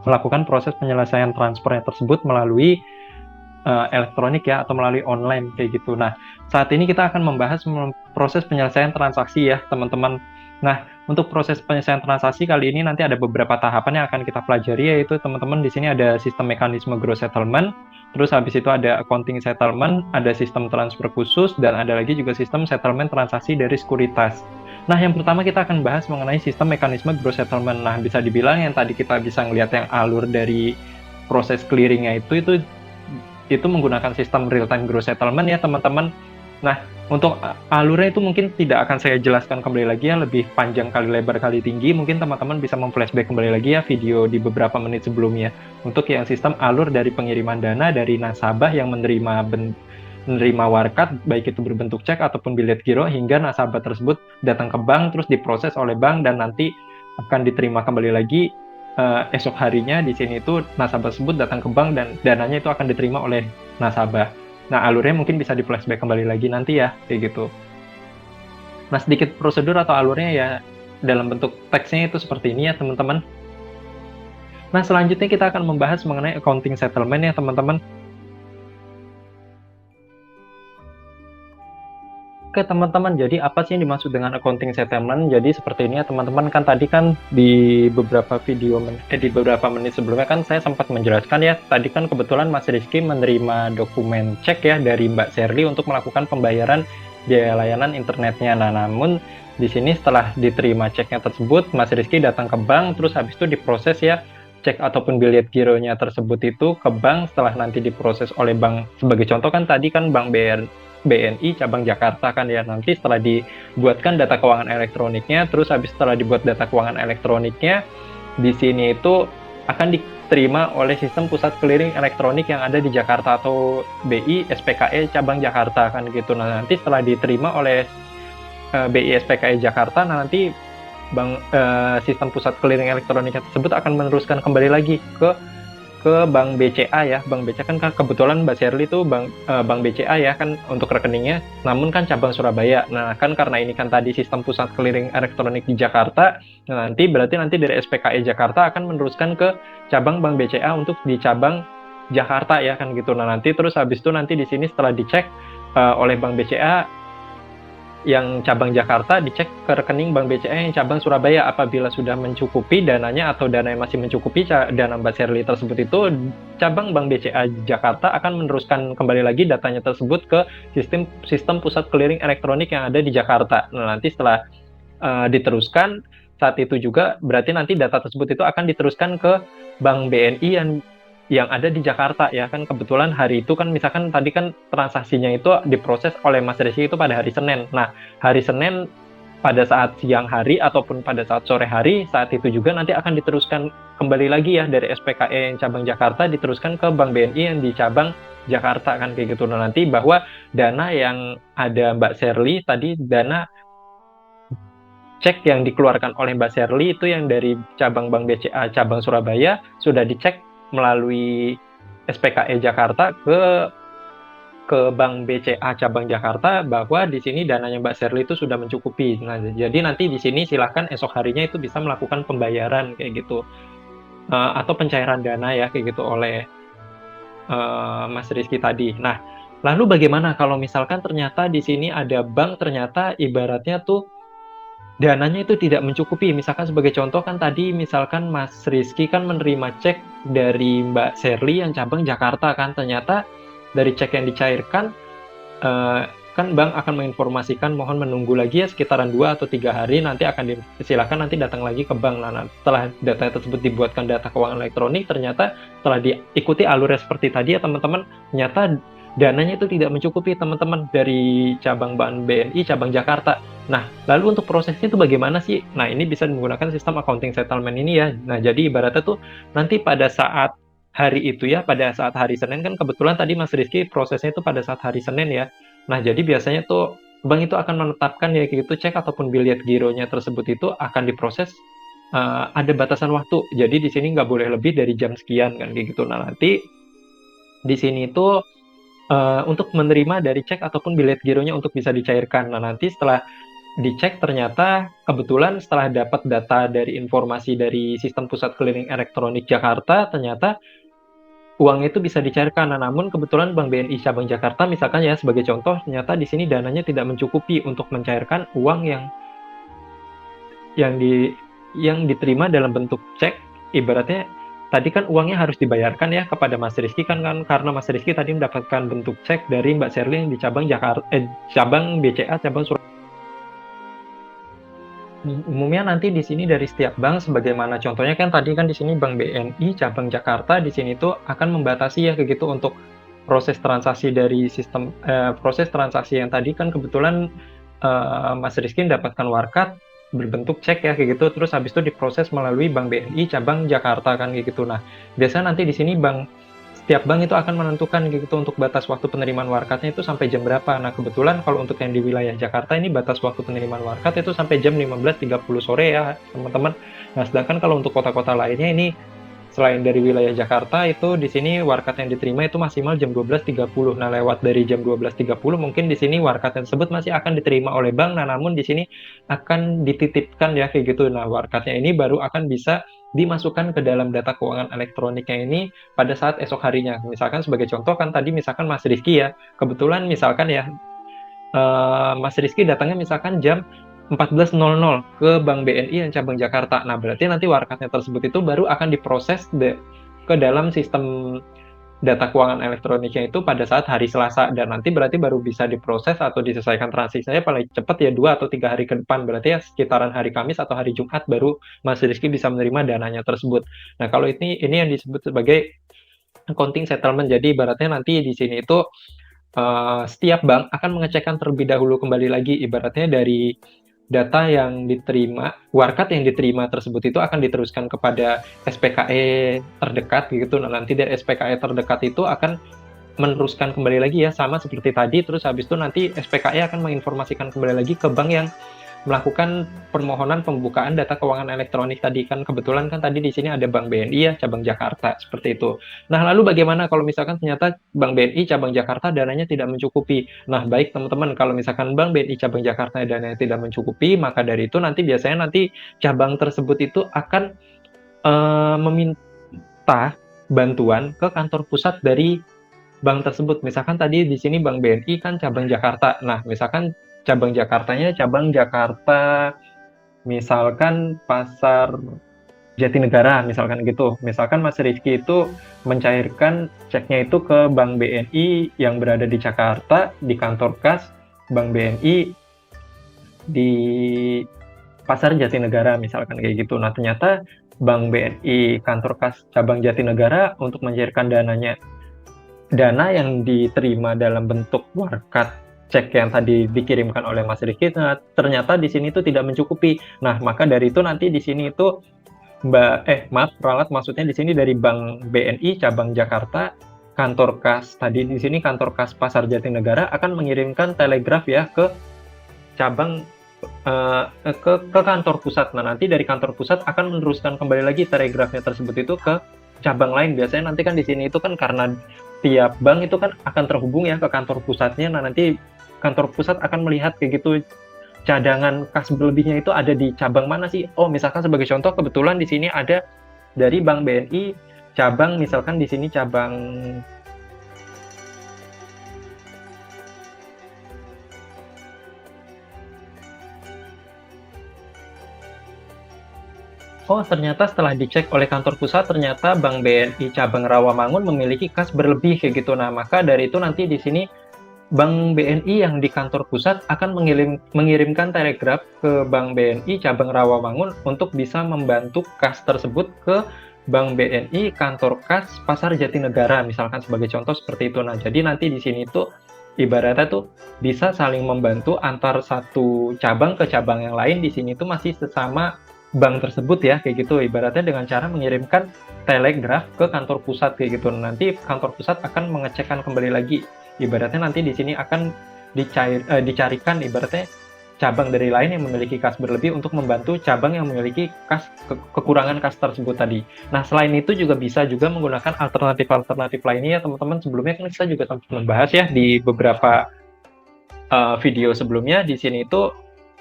melakukan proses penyelesaian transfernya tersebut melalui elektronik ya atau melalui online kayak gitu. Nah, saat ini kita akan membahas proses penyelesaian transaksi ya, teman-teman. Nah, untuk proses penyelesaian transaksi kali ini nanti ada beberapa tahapan yang akan kita pelajari, yaitu teman-teman di sini ada sistem mekanisme gross settlement, terus habis itu ada accounting settlement, ada sistem transfer khusus, dan ada lagi juga sistem settlement transaksi dari sekuritas. Nah, yang pertama kita akan bahas mengenai sistem mekanisme gross settlement. Nah, bisa dibilang yang tadi kita bisa ngelihat yang alur dari proses clearingnya itu menggunakan sistem real time gross settlement ya, teman-teman. Nah, untuk alurnya itu mungkin tidak akan saya jelaskan kembali lagi ya, lebih panjang kali lebar kali tinggi. Mungkin teman-teman bisa memflashback kembali lagi ya video di beberapa menit sebelumnya. Untuk yang sistem alur dari pengiriman dana dari nasabah yang menerima warkat, baik itu berbentuk cek ataupun bilet giro, hingga nasabah tersebut datang ke bank, terus diproses oleh bank, dan nanti akan diterima kembali lagi esok harinya. Di sini itu nasabah tersebut datang ke bank dan dananya itu akan diterima oleh nasabah. Nah, alurnya mungkin bisa di flashback kembali lagi nanti ya, kayak gitu. Nah, sedikit prosedur atau alurnya ya dalam bentuk teksnya itu seperti ini ya, teman-teman. Nah, selanjutnya kita akan membahas mengenai accounting settlement ya, teman-teman. Oke, teman-teman, jadi apa sih yang dimaksud dengan accounting settlement? Jadi seperti ini ya, teman-teman, kan tadi kan di beberapa di beberapa menit sebelumnya kan saya sempat menjelaskan ya, tadi kan kebetulan Mas Rizky menerima dokumen cek ya dari Mbak Sherly untuk melakukan pembayaran biaya layanan internetnya. Nah, namun di sini setelah diterima ceknya tersebut, Mas Rizky datang ke bank, terus habis itu diproses ya, cek ataupun bilet gironya tersebut itu ke bank. Setelah nanti diproses oleh bank, sebagai contoh kan tadi kan Bank BNI cabang Jakarta kan ya, nanti setelah dibuatkan data keuangan elektroniknya, terus habis setelah dibuat data keuangan elektroniknya, di sini itu akan diterima oleh sistem pusat clearing elektronik yang ada di Jakarta atau BI SPKE cabang Jakarta kan gitu. Nah, nanti setelah diterima oleh BI SPKE Jakarta, nah nanti sistem pusat clearing elektronik tersebut akan meneruskan kembali lagi ke Bank BCA ya. Bank BCA kan kebetulan Mbak Sherly itu Bank BCA ya kan untuk rekeningnya, namun kan cabang Surabaya. Nah, kan karena ini kan tadi sistem pusat clearing elektronik di Jakarta, nah berarti nanti dari SPKE Jakarta akan meneruskan ke cabang Bank BCA untuk di cabang Jakarta ya kan gitu. Nah, nanti terus habis itu nanti di sini setelah dicek oleh Bank BCA yang cabang Jakarta, dicek ke rekening Bank BCA yang cabang Surabaya. Apabila sudah mencukupi dananya atau dana yang masih mencukupi dana Mbak Sherly tersebut, itu cabang Bank BCA Jakarta akan meneruskan kembali lagi datanya tersebut ke sistem pusat clearing elektronik yang ada di Jakarta. Nah, nanti setelah diteruskan, saat itu juga berarti nanti data tersebut itu akan diteruskan ke Bank BNI yang ada di Jakarta ya kan. Kebetulan hari itu kan misalkan tadi kan transaksinya itu diproses oleh Mas Rizky itu pada hari Senin. Nah, hari Senin pada saat siang hari ataupun pada saat sore hari, saat itu juga nanti akan diteruskan kembali lagi ya dari SPKE yang cabang Jakarta diteruskan ke Bank BNI yang di cabang Jakarta kan kayak gitu. Nah, nanti bahwa dana yang ada Mbak Sherly tadi, dana cek yang dikeluarkan oleh Mbak Sherly itu yang dari cabang Bank BCA cabang Surabaya sudah dicek melalui SPKE Jakarta ke Bank BCA cabang Jakarta bahwa di sini dananya Mbak Sherly itu sudah mencukupi. Nah, jadi nanti di sini silahkan esok harinya itu bisa melakukan pembayaran kayak gitu atau pencairan dana ya kayak gitu oleh Mas Rizky tadi. Nah, lalu bagaimana kalau misalkan ternyata di sini ada bank ternyata ibaratnya tuh dananya itu tidak mencukupi. Misalkan sebagai contoh kan tadi misalkan Mas Rizky kan menerima cek dari Mbak Sherly yang cabang Jakarta kan, ternyata dari cek yang dicairkan kan bank akan menginformasikan mohon menunggu lagi ya sekitaran 2 atau 3 hari, nanti akan silakan nanti datang lagi ke bank. Nah, setelah data tersebut dibuatkan data keuangan elektronik, ternyata setelah diikuti alurnya seperti tadi ya teman-teman, ternyata dananya itu tidak mencukupi teman-teman dari cabang Bank BNI cabang Jakarta. Nah, lalu untuk prosesnya itu bagaimana sih? Nah, ini bisa menggunakan sistem accounting settlement ini ya. Nah, jadi ibaratnya tuh nanti pada saat hari itu ya, pada saat hari Senin kan kebetulan tadi Mas Rizky prosesnya itu pada saat hari Senin ya. Nah, jadi biasanya tuh bank itu akan menetapkan ya kayak gitu cek ataupun bilet gironya tersebut itu akan diproses ada batasan waktu. Jadi di sini nggak boleh lebih dari jam sekian kan kayak gitu. Nah, nanti di sini itu untuk menerima dari cek ataupun bilet gironya untuk bisa dicairkan. Nah, nanti setelah dicek ternyata kebetulan setelah dapat data dari informasi dari Sistem Pusat Clearing Elektronik Jakarta, ternyata uang itu bisa dicairkan. Nah, namun kebetulan Bank BNI Cabang Jakarta misalkan ya sebagai contoh, ternyata di sini dananya tidak mencukupi untuk mencairkan uang yang di yang diterima dalam bentuk cek. Ibaratnya tadi kan uangnya harus dibayarkan ya kepada Mas Rizky kan karena Mas Rizky tadi mendapatkan bentuk cek dari Mbak Sherlyn di cabang cabang BCA cabang Surabaya. Umumnya nanti di sini dari setiap bank, sebagaimana contohnya kan tadi kan di sini Bank BNI cabang Jakarta di sini tuh akan membatasi ya kayak gitu untuk proses transaksi dari sistem proses transaksi yang tadi kan kebetulan Mas Rizky mendapatkan warkat berbentuk cek ya kayak gitu, terus habis itu diproses melalui Bank BNI cabang Jakarta kan kayak gitu. Nah, biasanya nanti di sini setiap bank itu akan menentukan gitu untuk batas waktu penerimaan warkatnya itu sampai jam berapa. Nah, kebetulan kalau untuk yang di wilayah Jakarta ini batas waktu penerimaan warkat itu sampai jam 15.30 sore ya, teman-teman. Nah, sedangkan kalau untuk kota-kota lainnya ini selain dari wilayah Jakarta itu di sini warkat yang diterima itu maksimal jam 12.30. Nah, lewat dari jam 12.30 mungkin di sini warkat tersebut masih akan diterima oleh bank. Nah, namun di sini akan dititipkan ya kayak gitu. Nah, warkatnya ini baru akan bisa dimasukkan ke dalam data keuangan elektroniknya ini pada saat esok harinya. Misalkan sebagai contoh kan tadi misalkan Mas Rizky ya, kebetulan misalkan ya Mas Rizky datangnya misalkan jam 14.00 ke Bank BNI yang cabang Jakarta. Nah, berarti nanti warkatnya tersebut itu baru akan diproses ke dalam sistem data keuangan elektroniknya itu pada saat hari Selasa, dan nanti berarti baru bisa diproses atau diselesaikan transaksinya paling cepat ya 2 atau 3 hari ke depan. Berarti ya sekitaran hari Kamis atau hari Jumat baru Mas Rizky bisa menerima dananya tersebut. Nah, kalau ini yang disebut sebagai accounting settlement. Jadi ibaratnya nanti di sini itu setiap bank akan mengecekkan terlebih dahulu kembali lagi, ibaratnya dari data yang diterima, warkat yang diterima tersebut itu akan diteruskan kepada SPKE terdekat gitu. Nah, nanti dari SPKE terdekat itu akan meneruskan kembali lagi ya sama seperti tadi, terus habis itu nanti SPKE akan menginformasikan kembali lagi ke bank yang melakukan permohonan pembukaan data keuangan elektronik tadi. Kan kebetulan kan tadi di sini ada Bank BNI ya cabang Jakarta seperti itu. Nah, lalu bagaimana kalau misalkan ternyata Bank BNI cabang Jakarta dananya tidak mencukupi? Nah, baik teman-teman, kalau misalkan Bank BNI cabang Jakarta dananya tidak mencukupi, maka dari itu biasanya cabang tersebut itu akan meminta bantuan ke kantor pusat dari bank tersebut. Misalkan tadi di sini Bank BNI kan cabang Jakarta. Nah, misalkan cabang Jakartanya cabang Jakarta misalkan Pasar Jatinegara misalkan gitu. Misalkan Mas Rizky itu mencairkan ceknya itu ke Bank BNI yang berada di Jakarta, di kantor kas Bank BNI di Pasar Jatinegara misalkan kayak gitu. Nah, ternyata Bank BNI kantor kas cabang Jatinegara untuk mencairkan dana yang diterima dalam bentuk warkat cek yang tadi dikirimkan oleh Mas Rizky, ternyata di sini itu tidak mencukupi. Nah, maka dari itu nanti di sini itu ralat maksudnya di sini dari Bank BNI cabang Jakarta kantor kas tadi di sini kantor kas Pasar Jatinegara akan mengirimkan telegraf ya ke cabang ke kantor pusat. Nah, nanti dari kantor pusat akan meneruskan kembali lagi telegrafnya tersebut itu ke cabang lain. Biasanya nanti kan di sini itu kan karena tiap bank itu kan akan terhubung ya ke kantor pusatnya. Nah, nanti kantor pusat akan melihat kayak gitu cadangan kas berlebihnya itu ada di cabang mana sih? Oh, misalkan sebagai contoh kebetulan di sini ada dari Bank BNI cabang, misalkan di sini cabang Oh, ternyata setelah dicek oleh kantor pusat, ternyata Bank BNI cabang Rawamangun memiliki kas berlebih kayak gitu. Nah, maka dari itu nanti di sini Bank BNI yang di kantor pusat akan mengirimkan telegraf ke Bank BNI cabang Rawamangun untuk bisa membantu kas tersebut ke Bank BNI kantor kas Pasar Jatinegara, misalkan sebagai contoh seperti itu. Nah, jadi nanti di sini tuh ibaratnya tuh bisa saling membantu antar satu cabang ke cabang yang lain. Di sini tuh masih sesama bank tersebut ya kayak gitu, ibaratnya dengan cara mengirimkan telegraf ke kantor pusat kayak gitu. Nanti kantor pusat akan mengecekkan kembali lagi, ibaratnya nanti di sini akan dicarikan ibaratnya cabang dari lain yang memiliki kas berlebih untuk membantu cabang yang memiliki kekurangan kas tersebut tadi. Nah, selain itu juga bisa juga menggunakan alternatif-alternatif lainnya ya teman-teman. Sebelumnya kan kita juga sempat membahas ya di beberapa video sebelumnya. Di sini itu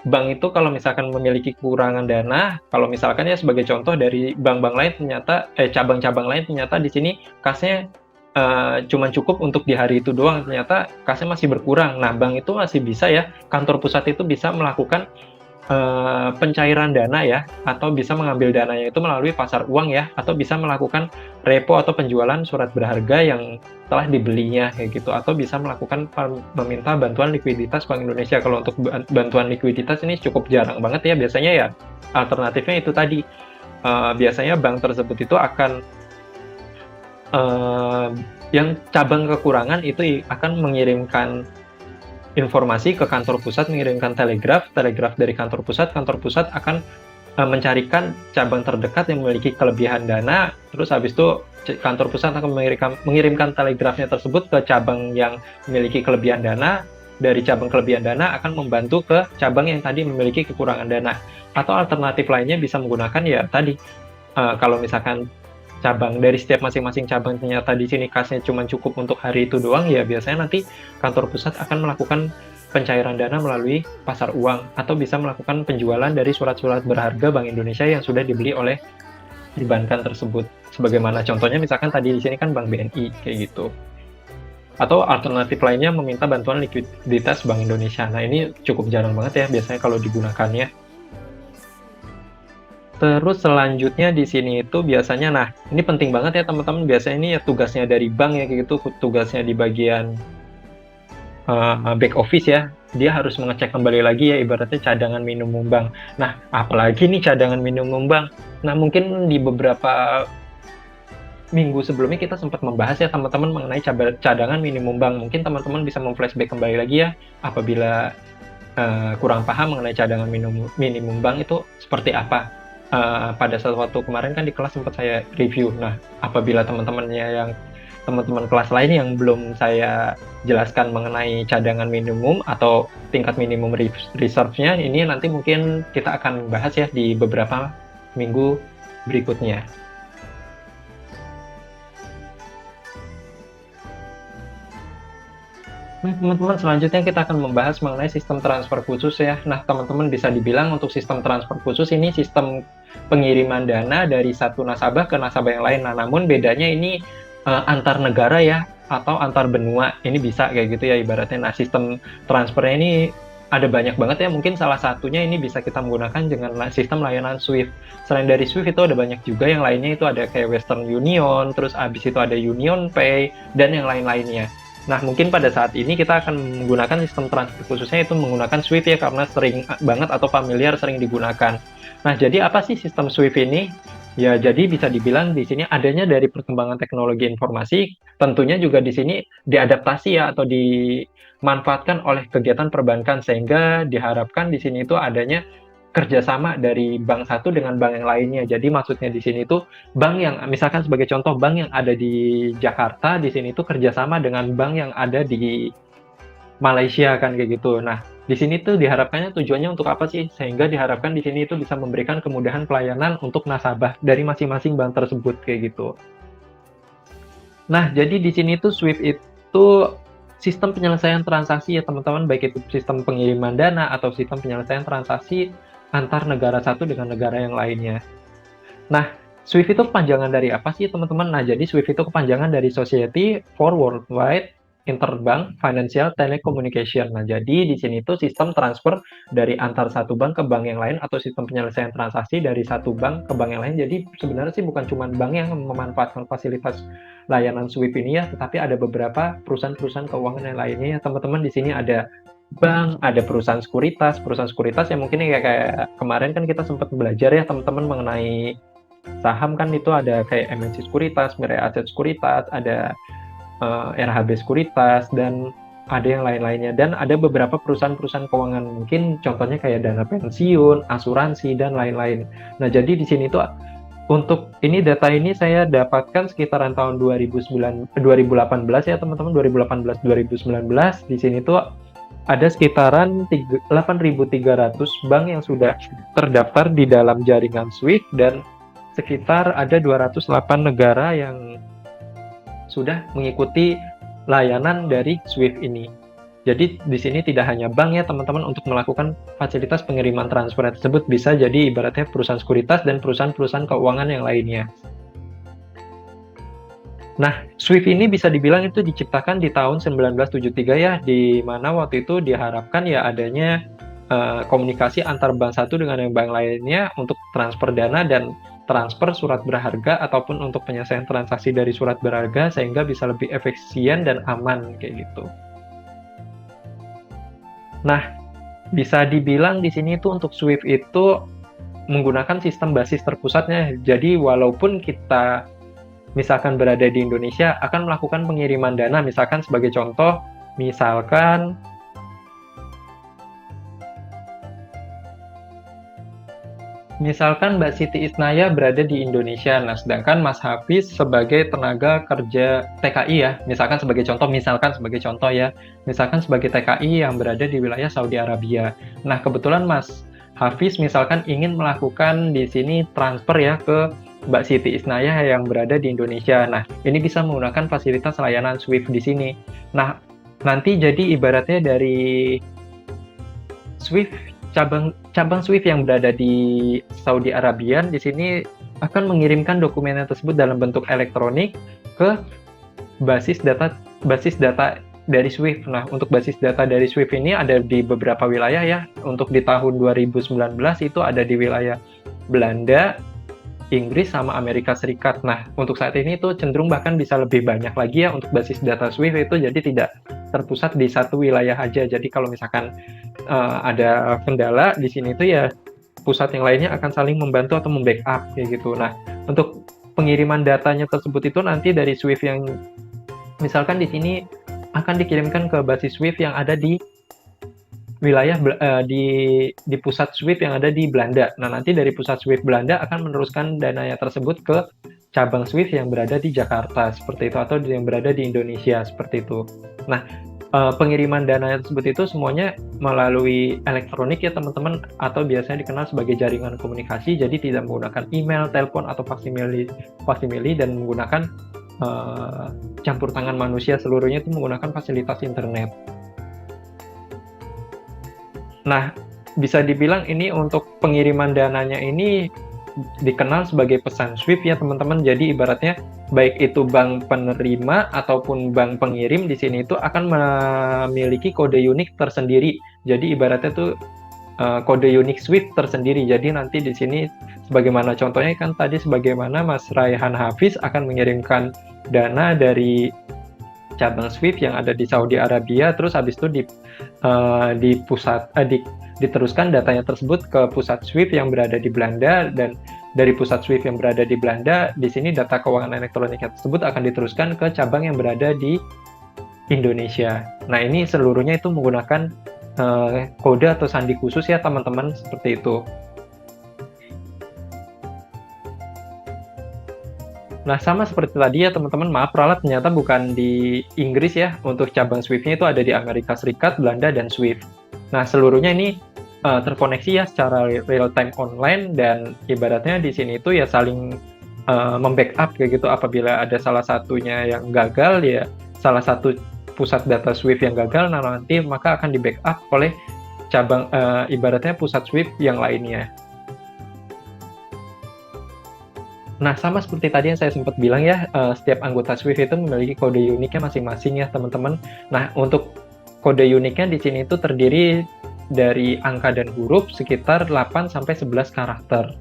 bank itu kalau misalkan memiliki kekurangan dana, kalau misalkan ya sebagai contoh dari bank-bank lain ternyata cabang-cabang lain ternyata di sini kasnya cuma cukup untuk di hari itu doang, ternyata kasnya masih berkurang. Nah, bank itu masih bisa ya, kantor pusat itu bisa melakukan pencairan dana ya, atau bisa mengambil dananya itu melalui pasar uang ya, atau bisa melakukan repo atau penjualan surat berharga yang telah dibelinya kayak gitu, atau bisa melakukan meminta bantuan likuiditas Bank Indonesia. Kalau untuk bantuan likuiditas ini cukup jarang banget ya, biasanya ya alternatifnya itu tadi, biasanya bank tersebut itu akan yang cabang kekurangan itu akan mengirimkan informasi ke kantor pusat, mengirimkan telegraf dari kantor pusat akan mencarikan cabang terdekat yang memiliki kelebihan dana, terus habis itu kantor pusat akan mengirimkan telegrafnya tersebut ke cabang yang memiliki kelebihan dana, dari cabang kelebihan dana akan membantu ke cabang yang tadi memiliki kekurangan dana. Atau alternatif lainnya bisa menggunakan ya tadi, kalau misalkan cabang dari setiap masing-masing cabang ternyata di sini kasnya cuma cukup untuk hari itu doang, ya biasanya nanti kantor pusat akan melakukan pencairan dana melalui pasar uang, atau bisa melakukan penjualan dari surat-surat berharga Bank Indonesia yang sudah dibeli oleh perbankan tersebut. Sebagaimana contohnya misalkan tadi di sini kan Bank BNI kayak gitu. Atau alternatif lainnya meminta bantuan likuiditas Bank Indonesia. Nah, ini cukup jarang banget ya biasanya kalau digunakannya. Terus selanjutnya di sini itu biasanya, nah ini penting banget ya teman-teman, biasanya ini ya tugasnya dari bank ya kayak gitu, tugasnya di bagian back office ya, dia harus mengecek kembali lagi ya ibaratnya cadangan minimum bank. Nah, apalagi nih cadangan minimum bank. Nah, mungkin di beberapa minggu sebelumnya kita sempat membahas ya teman-teman mengenai cadangan minimum bank. Mungkin teman-teman bisa memflashback kembali lagi ya apabila kurang paham mengenai cadangan minimum bank itu seperti apa. Pada saat waktu kemarin kan di kelas sempat saya review. Nah, apabila teman-teman kelas lain yang belum saya jelaskan mengenai cadangan minimum atau tingkat minimum reserve-nya, ini nanti mungkin kita akan bahas ya di beberapa minggu berikutnya. Nah, teman-teman, selanjutnya kita akan membahas mengenai sistem transfer khusus ya. Nah, teman-teman bisa dibilang untuk sistem transfer khusus ini sistem pengiriman dana dari satu nasabah ke nasabah yang lain. Nah, namun bedanya ini antar negara ya, atau antar benua. Ini bisa kayak gitu ya ibaratnya. Nah, sistem transfernya ini ada banyak banget ya. Mungkin salah satunya ini bisa kita menggunakan dengan sistem layanan SWIFT. Selain dari SWIFT itu ada banyak juga yang lainnya, itu ada kayak Western Union, terus abis itu ada Union Pay, dan yang lain-lainnya. Nah, mungkin pada saat ini kita akan menggunakan sistem transfer khususnya itu menggunakan SWIFT ya, karena sering banget atau familiar sering digunakan. Nah, jadi apa sih sistem SWIFT ini? Ya, jadi bisa dibilang di sini adanya dari perkembangan teknologi informasi, tentunya juga di sini diadaptasi ya atau dimanfaatkan oleh kegiatan perbankan, sehingga diharapkan di sini itu adanya kerjasama dari bank satu dengan bank yang lainnya. Jadi maksudnya di sini itu bank yang misalkan sebagai contoh bank yang ada di Jakarta di sini itu kerjasama dengan bank yang ada di Malaysia kan kayak gitu. Nah, di sini tuh diharapkannya tujuannya untuk apa sih? Sehingga diharapkan di sini itu bisa memberikan kemudahan pelayanan untuk nasabah dari masing-masing bank tersebut kayak gitu. Nah, jadi di sini tuh SWIFT itu sistem penyelesaian transaksi ya teman-teman, baik itu sistem pengiriman dana atau sistem penyelesaian transaksi antar negara satu dengan negara yang lainnya. Nah, SWIFT itu kepanjangan dari apa sih teman-teman? Nah, jadi SWIFT itu kepanjangan dari Society for Worldwide Interbank Financial Telecommunication. Nah, jadi di sini itu sistem transfer dari antar satu bank ke bank yang lain, atau sistem penyelesaian transaksi dari satu bank ke bank yang lain. Jadi sebenarnya sih bukan cuma bank yang memanfaatkan fasilitas layanan SWIFT ini ya, tetapi ada beberapa perusahaan-perusahaan keuangan yang lainnya ya teman-teman. Di sini ada bank, ada perusahaan sekuritas yang mungkin kayak kemarin kan kita sempat belajar ya teman-teman mengenai saham kan, itu ada kayak MNC Sekuritas, Mirai Aset Sekuritas, ada RHB Sekuritas, dan ada yang lain-lainnya. Dan ada beberapa perusahaan-perusahaan keuangan, mungkin contohnya kayak dana pensiun, asuransi, dan lain-lain. Nah, jadi di sini tuh untuk ini data ini saya dapatkan sekitaran tahun 2018 ya teman-teman, 2018-2019. Di sini tuh ada sekitaran 8.300 bank yang sudah terdaftar di dalam jaringan SWIFT dan sekitar ada 208 negara yang sudah mengikuti layanan dari SWIFT ini. Jadi di sini tidak hanya bank ya teman-teman untuk melakukan fasilitas pengiriman transfer tersebut, bisa jadi ibaratnya perusahaan sekuritas dan perusahaan-perusahaan keuangan yang lainnya. Nah, SWIFT ini bisa dibilang itu diciptakan di tahun 1973 ya, di mana waktu itu diharapkan ya adanya komunikasi antar bank satu dengan yang bank lainnya untuk transfer dana dan transfer surat berharga ataupun untuk penyelesaian transaksi dari surat berharga sehingga bisa lebih efisien dan aman kayak gitu. Nah, bisa dibilang di sini tuh untuk SWIFT itu menggunakan sistem basis terpusatnya. Jadi walaupun kita misalkan berada di Indonesia akan melakukan pengiriman dana, misalkan sebagai contoh, misalkan Mbak Siti Isnaya berada di Indonesia, nah sedangkan Mas Hafiz sebagai tenaga kerja TKI ya, misalkan sebagai contoh ya, misalkan sebagai TKI yang berada di wilayah Saudi Arabia. Nah kebetulan Mas Hafiz misalkan ingin melakukan di sini transfer ya ke Mbak Siti Isnaya yang berada di Indonesia. Nah ini bisa menggunakan fasilitas layanan SWIFT di sini. Nah nanti jadi ibaratnya dari SWIFT cabang SWIFT yang berada di Saudi Arabia di sini akan mengirimkan dokumennya tersebut dalam bentuk elektronik ke basis data dari SWIFT. Nah, untuk basis data dari SWIFT ini ada di beberapa wilayah ya. Untuk di tahun 2019 itu ada di wilayah Belanda, Inggris sama Amerika Serikat. Nah, untuk saat ini itu cenderung bahkan bisa lebih banyak lagi ya untuk basis data SWIFT itu, jadi tidak terpusat di satu wilayah aja. Jadi kalau misalkan ada kendala di sini itu ya pusat yang lainnya akan saling membantu atau membackup kayak gitu. Nah, untuk pengiriman datanya tersebut itu nanti dari SWIFT yang misalkan di sini akan dikirimkan ke basis SWIFT yang ada di wilayah di pusat SWIFT yang ada di Belanda. Nah, nanti dari pusat SWIFT Belanda akan meneruskan dananya tersebut ke cabang SWIFT yang berada di Jakarta seperti itu atau yang berada di Indonesia seperti itu. Nah, pengiriman dana tersebut itu semuanya melalui elektronik ya teman-teman, atau biasanya dikenal sebagai jaringan komunikasi, jadi tidak menggunakan email, telepon, atau faksimili dan menggunakan campur tangan manusia, seluruhnya itu menggunakan fasilitas internet. Nah, bisa dibilang ini untuk pengiriman dananya ini dikenal sebagai pesan SWIFT ya teman-teman. Jadi ibaratnya baik itu bank penerima ataupun bank pengirim di sini itu akan memiliki kode unik tersendiri. Jadi ibaratnya tuh kode unik SWIFT tersendiri. Jadi nanti di sini sebagaimana contohnya kan tadi sebagaimana Mas Raihan Hafiz akan mengirimkan dana dari cabang SWIFT yang ada di Saudi Arabia, terus habis itu diteruskan datanya tersebut ke pusat SWIFT yang berada di Belanda, dan dari pusat SWIFT yang berada di Belanda, di sini data keuangan elektroniknya tersebut akan diteruskan ke cabang yang berada di Indonesia. Nah, ini seluruhnya itu menggunakan kode atau sandi khusus ya teman-teman, seperti itu. Nah, sama seperti tadi ya teman-teman, maaf ralat ternyata bukan di Inggris ya, untuk cabang SWIFT-nya itu ada di Amerika Serikat, Belanda, dan SWIFT. Nah, seluruhnya ini terkoneksi ya secara real time online, dan ibaratnya di sini itu ya saling membackup kayak gitu. Apabila ada salah satunya yang gagal ya, salah satu pusat data SWIFT yang gagal, nah nanti maka akan di backup oleh cabang ibaratnya pusat SWIFT yang lainnya. Nah, sama seperti tadi yang saya sempat bilang ya, setiap anggota SWIFT itu memiliki kode uniknya masing-masing ya, teman-teman. Nah, untuk kode uniknya di sini itu terdiri dari angka dan huruf sekitar 8-11 karakter.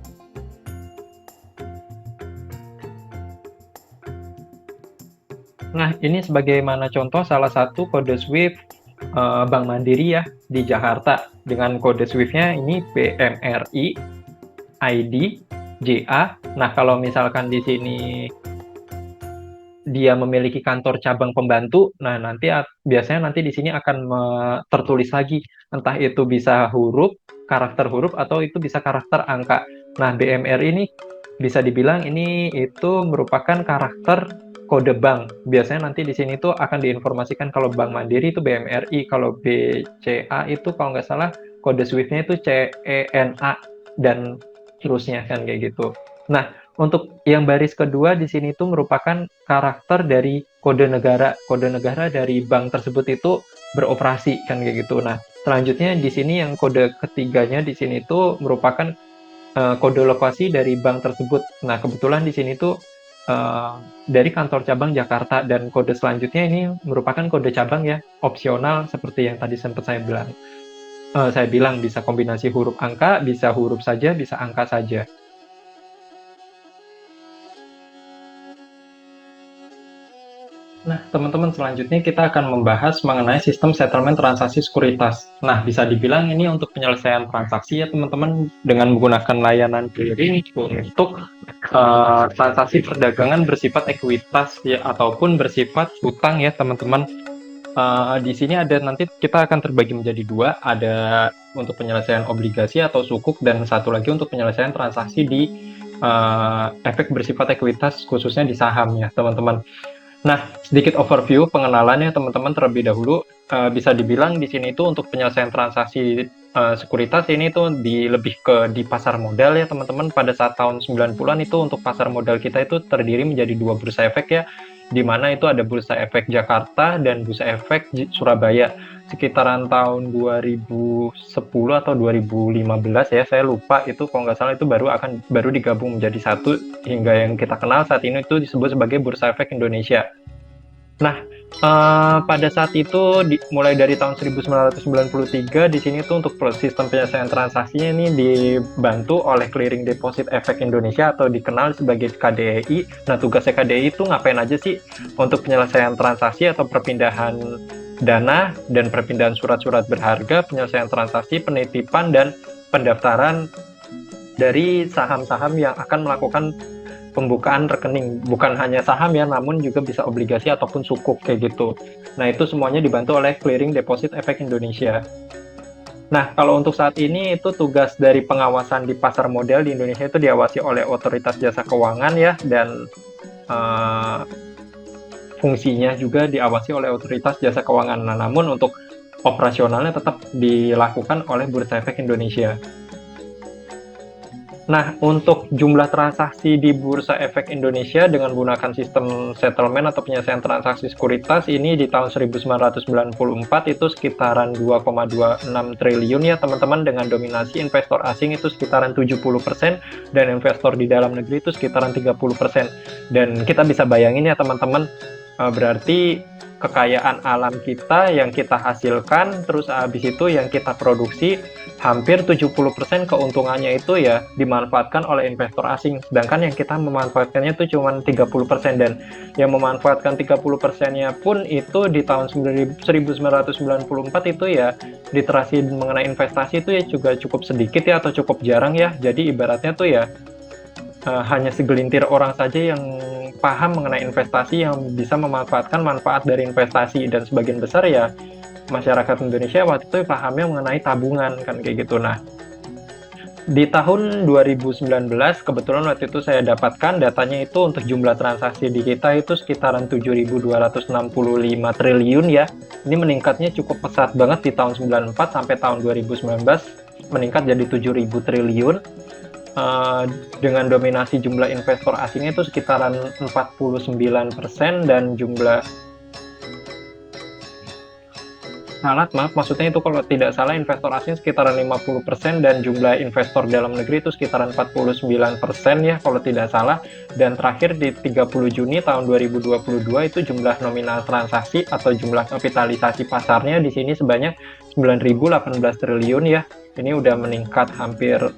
Nah, ini sebagaimana contoh salah satu kode SWIFT Bank Mandiri ya di Jakarta, dengan kode SWIFT-nya ini BMRI ID JA. Nah, kalau misalkan di sini dia memiliki kantor cabang pembantu, nah nanti biasanya nanti di sini akan tertulis lagi, entah itu bisa huruf, karakter huruf, atau itu bisa karakter angka. Nah, BMR ini bisa dibilang ini itu merupakan karakter kode bank. Biasanya nanti di sini tuh akan diinformasikan kalau Bank Mandiri itu BMRI, kalau BCA itu kalau nggak salah kode Swift-nya itu CENA dan terusnya kan kayak gitu. Nah, untuk yang baris kedua di sini itu merupakan karakter dari kode negara. Kode negara dari bank tersebut itu beroperasi kan kayak gitu. Nah, selanjutnya di sini yang kode ketiganya di sini itu merupakan kode lokasi dari bank tersebut. Nah, kebetulan di sini tuh dari kantor cabang Jakarta dan kode selanjutnya ini merupakan kode cabang ya, opsional seperti yang tadi sempat saya bilang. Saya bilang bisa kombinasi huruf angka, bisa huruf saja, bisa angka saja. Nah, teman-teman, selanjutnya kita akan membahas mengenai sistem settlement transaksi sekuritas. Nah, bisa dibilang ini untuk penyelesaian transaksi ya, teman-teman, dengan menggunakan layanan clearing untuk transaksi perdagangan bersifat ekuitas ya, ataupun bersifat hutang ya, teman-teman. Di sini ada nanti kita akan terbagi menjadi dua, ada untuk penyelesaian obligasi atau sukuk, dan satu lagi untuk penyelesaian transaksi di efek bersifat ekuitas, khususnya di saham ya, teman-teman. Nah, sedikit overview pengenalannya teman-teman terlebih dahulu. Bisa dibilang di sini itu untuk penyelesaian transaksi sekuritas ini tuh lebih ke di pasar modal ya teman-teman. Pada saat tahun 90-an itu untuk pasar modal kita itu terdiri menjadi dua bursa efek ya, di mana itu ada bursa efek Jakarta dan bursa efek Surabaya. Sekitaran tahun 2010 atau 2015 ya, saya lupa itu, kalau nggak salah itu baru digabung menjadi satu, hingga yang kita kenal saat ini itu disebut sebagai Bursa Efek Indonesia. Nah, pada saat itu mulai dari tahun 1993 di sini tuh untuk sistem penyelesaian transaksinya ini dibantu oleh Clearing Deposit Efek Indonesia atau dikenal sebagai KDEI. Nah, tugasnya KDEI itu ngapain aja sih untuk penyelesaian transaksi atau perpindahan dana dan perpindahan surat-surat berharga, penyelesaian transaksi, penitipan, dan pendaftaran dari saham-saham yang akan melakukan pembukaan rekening. Bukan hanya saham ya, namun juga bisa obligasi ataupun sukuk kayak gitu. Nah, itu semuanya dibantu oleh Clearing Deposit Efek Indonesia. Nah, kalau untuk saat ini itu tugas dari pengawasan di pasar modal di Indonesia itu diawasi oleh Otoritas Jasa Keuangan ya, dan fungsinya juga diawasi oleh Otoritas Jasa Keuangan. Nah, namun untuk operasionalnya tetap dilakukan oleh Bursa Efek Indonesia. Nah, untuk jumlah transaksi di Bursa Efek Indonesia dengan menggunakan sistem settlement atau penyelesaian transaksi sekuritas ini di tahun 1994 itu sekitaran 2,26 triliun ya teman-teman, dengan dominasi investor asing itu sekitaran 70% dan investor di dalam negeri itu sekitaran 30%. Dan kita bisa bayangin ya teman-teman, berarti kekayaan alam kita yang kita hasilkan, terus habis itu yang kita produksi, hampir 70% keuntungannya itu ya dimanfaatkan oleh investor asing, sedangkan yang kita memanfaatkannya itu cuma 30%, dan yang memanfaatkan 30%-nya pun itu di tahun 1994 itu ya literasi mengenai investasi itu ya juga cukup sedikit ya, atau cukup jarang ya. Jadi ibaratnya tuh ya hanya segelintir orang saja yang paham mengenai investasi, yang bisa memanfaatkan manfaat dari investasi, dan sebagian besar ya masyarakat Indonesia waktu itu pahamnya mengenai tabungan kan kayak gitu. Nah, di tahun 2019 kebetulan waktu itu saya dapatkan datanya itu untuk jumlah transaksi di kita itu sekitaran 7.265 triliun ya. Ini meningkatnya cukup pesat banget di tahun 94 sampai tahun 2019 meningkat jadi 7.000 triliun. Dengan dominasi jumlah investor asingnya itu sekitaran 49%, dan jumlah maksudnya itu kalau tidak salah investor asing sekitaran 50% dan jumlah investor dalam negeri itu sekitaran 49% ya kalau tidak salah. Dan terakhir di 30 Juni tahun 2022 itu jumlah nominal transaksi atau jumlah kapitalisasi pasarnya di sini sebanyak 9.018 triliun ya. Ini udah meningkat hampir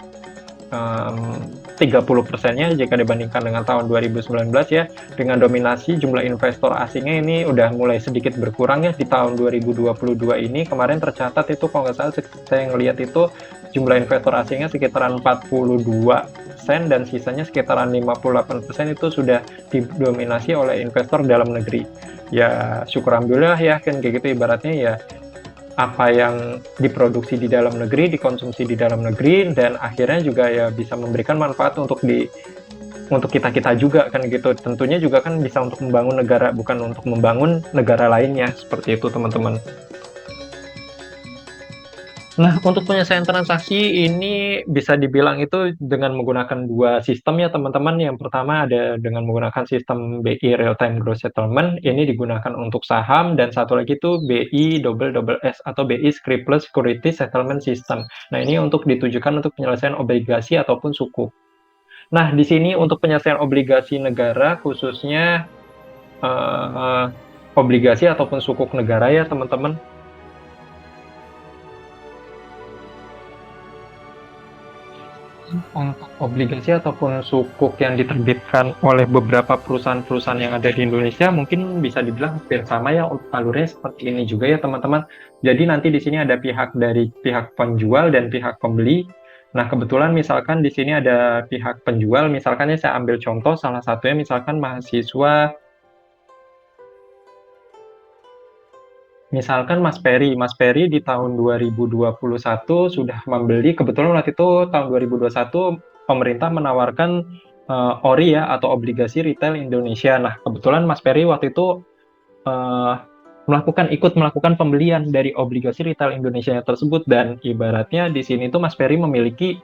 30%-nya jika dibandingkan dengan tahun 2019 ya. Dengan dominasi jumlah investor asingnya ini udah mulai sedikit berkurang ya di tahun 2022 ini. Kemarin tercatat itu kalau nggak salah saya ngelihat itu jumlah investor asingnya sekitaran 42%, dan sisanya sekitaran 58% itu sudah didominasi oleh investor dalam negeri. Ya syukur alhamdulillah ya kan kayak gitu, ibaratnya ya apa yang diproduksi di dalam negeri, dikonsumsi di dalam negeri, dan akhirnya juga ya bisa memberikan manfaat untuk untuk kita-kita juga kan gitu. Tentunya juga kan bisa untuk membangun negara, bukan untuk membangun negara lainnya, seperti itu teman-teman. Nah, untuk penyelesaian transaksi ini bisa dibilang itu dengan menggunakan dua sistem ya teman-teman. Yang pertama ada dengan menggunakan sistem BI Real Time Gross Settlement, ini digunakan untuk saham, dan satu lagi itu BI double double S atau BI Scriptless Security Settlement System. Nah, ini untuk ditujukan untuk penyelesaian obligasi ataupun sukuk. Nah, di sini untuk penyelesaian obligasi negara, khususnya eh, obligasi ataupun sukuk negara ya teman-teman. Untuk obligasi ataupun sukuk yang diterbitkan oleh beberapa perusahaan-perusahaan yang ada di Indonesia, mungkin bisa dibilang hampir sama ya alurnya seperti ini juga ya teman-teman. Jadi nanti di sini ada pihak dari pihak penjual dan pihak pembeli. Nah, kebetulan misalkan di sini ada pihak penjual, misalkan ya saya ambil contoh salah satunya misalkan mahasiswa. Misalkan Mas Peri di tahun 2021 sudah membeli, kebetulan waktu itu tahun 2021 pemerintah menawarkan ORI ya atau obligasi retail Indonesia. Nah, kebetulan Mas Peri waktu itu eh, ikut melakukan pembelian dari obligasi retail Indonesia tersebut, dan ibaratnya di sini tuh Mas Peri memiliki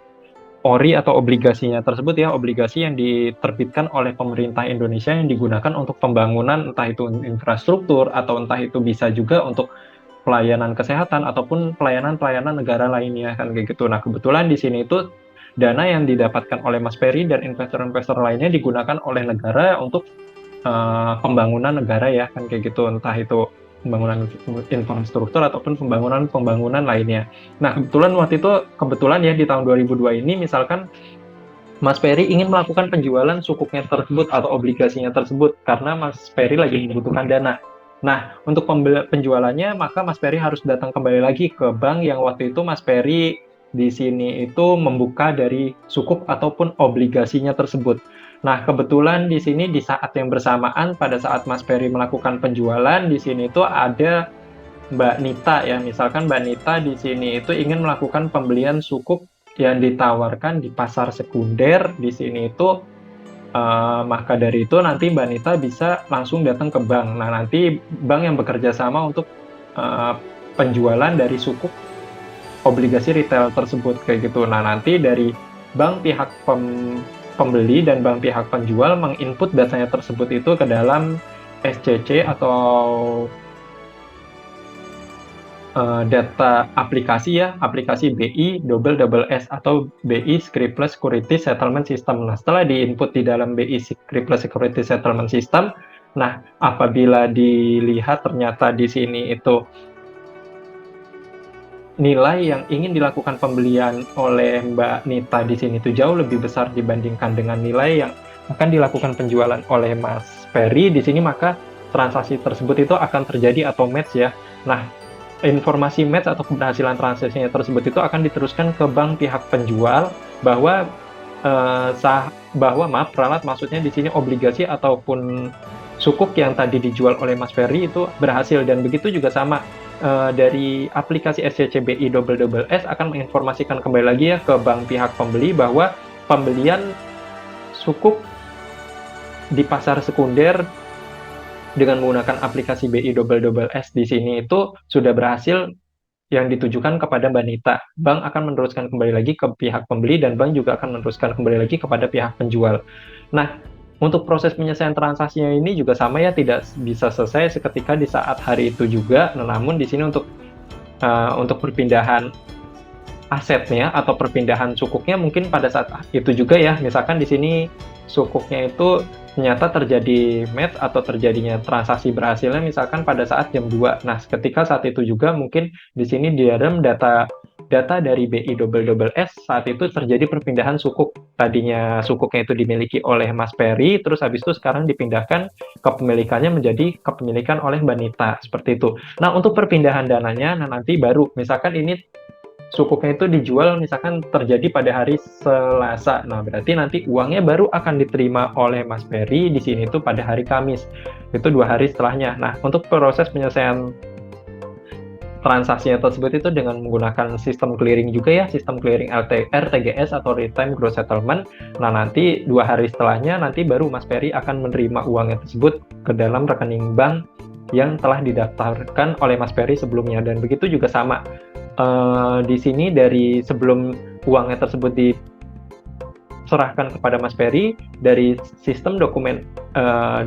ORI atau obligasinya tersebut ya, obligasi yang diterbitkan oleh pemerintah Indonesia yang digunakan untuk pembangunan entah itu infrastruktur atau entah itu bisa juga untuk pelayanan kesehatan ataupun pelayanan-pelayanan negara lainnya kan kayak gitu. Nah, kebetulan di sini itu dana yang didapatkan oleh Mas Peri dan investor-investor lainnya digunakan oleh negara untuk pembangunan negara ya kan kayak gitu, entah itu pembangunan infrastruktur ataupun pembangunan lainnya. Nah, kebetulan ya di tahun 2002 ini misalkan Mas Peri ingin melakukan penjualan sukuknya tersebut atau obligasinya tersebut karena Mas Peri lagi membutuhkan dana. Nah, untuk penjualannya maka Mas Peri harus datang kembali lagi ke bank yang waktu itu Mas Peri di sini itu membuka dari sukuk ataupun obligasinya tersebut. Nah, kebetulan di sini di saat yang bersamaan pada saat Mas Peri melakukan penjualan di sini itu ada Mbak Nita ya. Misalkan Mbak Nita di sini itu ingin melakukan pembelian sukuk yang ditawarkan di pasar sekunder di sini itu, maka dari itu nanti Mbak Nita bisa langsung datang ke bank. Nah, nanti bank yang bekerja sama untuk penjualan dari sukuk obligasi retail tersebut kayak gitu. Nah, nanti dari bank pihak pembeli dan bank pihak penjual menginput datanya tersebut itu ke dalam SCC atau data aplikasi ya, aplikasi BI double double S atau BI Scriptless Security Settlement System. Nah, setelah diinput di dalam BI Scriptless Security Settlement System, nah apabila dilihat ternyata di sini itu nilai yang ingin dilakukan pembelian oleh Mbak Nita di sini itu jauh lebih besar dibandingkan dengan nilai yang akan dilakukan penjualan oleh Mas Ferry di sini, maka transaksi tersebut itu akan terjadi atau match ya. Nah, informasi match atau keberhasilan transaksinya tersebut itu akan diteruskan ke bank pihak penjual bahwa ralat maksudnya di sini obligasi ataupun sukuk yang tadi dijual oleh Mas Ferry itu berhasil, dan begitu juga sama dari aplikasi SCCBI double double S akan menginformasikan kembali lagi ya ke bank pihak pembeli bahwa pembelian sukuk di pasar sekunder dengan menggunakan aplikasi BI double double S di sini itu sudah berhasil yang ditujukan kepada Mbak Nita. Bank akan meneruskan kembali lagi ke pihak pembeli dan bank juga akan meneruskan kembali lagi kepada pihak penjual. Nah, untuk proses penyelesaian transaksinya ini juga sama ya, tidak bisa selesai seketika di saat hari itu juga. Namun di sini untuk perpindahan asetnya atau perpindahan sukuknya mungkin pada saat itu juga ya. Misalkan di sini sukuknya itu ternyata terjadi match atau terjadinya transaksi berhasilnya misalkan pada saat jam 2. Nah, ketika saat itu juga mungkin di sini di dalam data dari BI double double S saat itu terjadi perpindahan sukuk. Tadinya sukuknya itu dimiliki oleh Mas Peri, terus habis itu sekarang dipindahkan kepemilikannya menjadi kepemilikan oleh Mbak Nita, seperti itu. Nah, untuk perpindahan dananya, nah nanti baru misalkan ini sukuknya itu dijual misalkan terjadi pada hari Selasa. Nah, berarti nanti uangnya baru akan diterima oleh Mas Peri di sini itu pada hari Kamis. Itu 2 hari setelahnya. Nah, untuk proses penyelesaian transaksinya tersebut itu dengan menggunakan sistem clearing juga ya, sistem clearing RTGS atau Real Time Gross Settlement. Nah, nanti 2 hari setelahnya nanti baru Mas Ferry akan menerima uangnya tersebut ke dalam rekening bank yang telah didaftarkan oleh Mas Ferry sebelumnya. Dan begitu juga sama, di sini dari sebelum uangnya tersebut diserahkan kepada Mas Ferry, dari sistem dokumen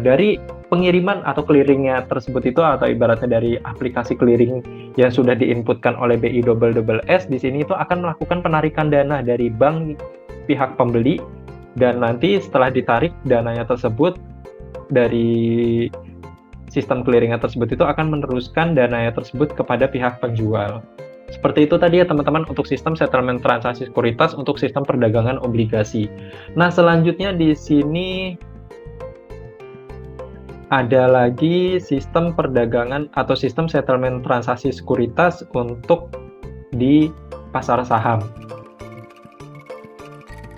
dari pengiriman atau clearingnya tersebut itu, atau ibaratnya dari aplikasi clearing yang sudah diinputkan oleh BI SSS, di sini itu akan melakukan penarikan dana dari bank pihak pembeli, dan nanti setelah ditarik dananya tersebut dari sistem clearingnya tersebut itu akan meneruskan dananya tersebut kepada pihak penjual. Seperti itu tadi ya teman-teman untuk sistem settlement transaksi sekuritas untuk sistem perdagangan obligasi. Nah, selanjutnya di sini ada lagi sistem perdagangan atau sistem settlement transaksi sekuritas untuk di pasar saham.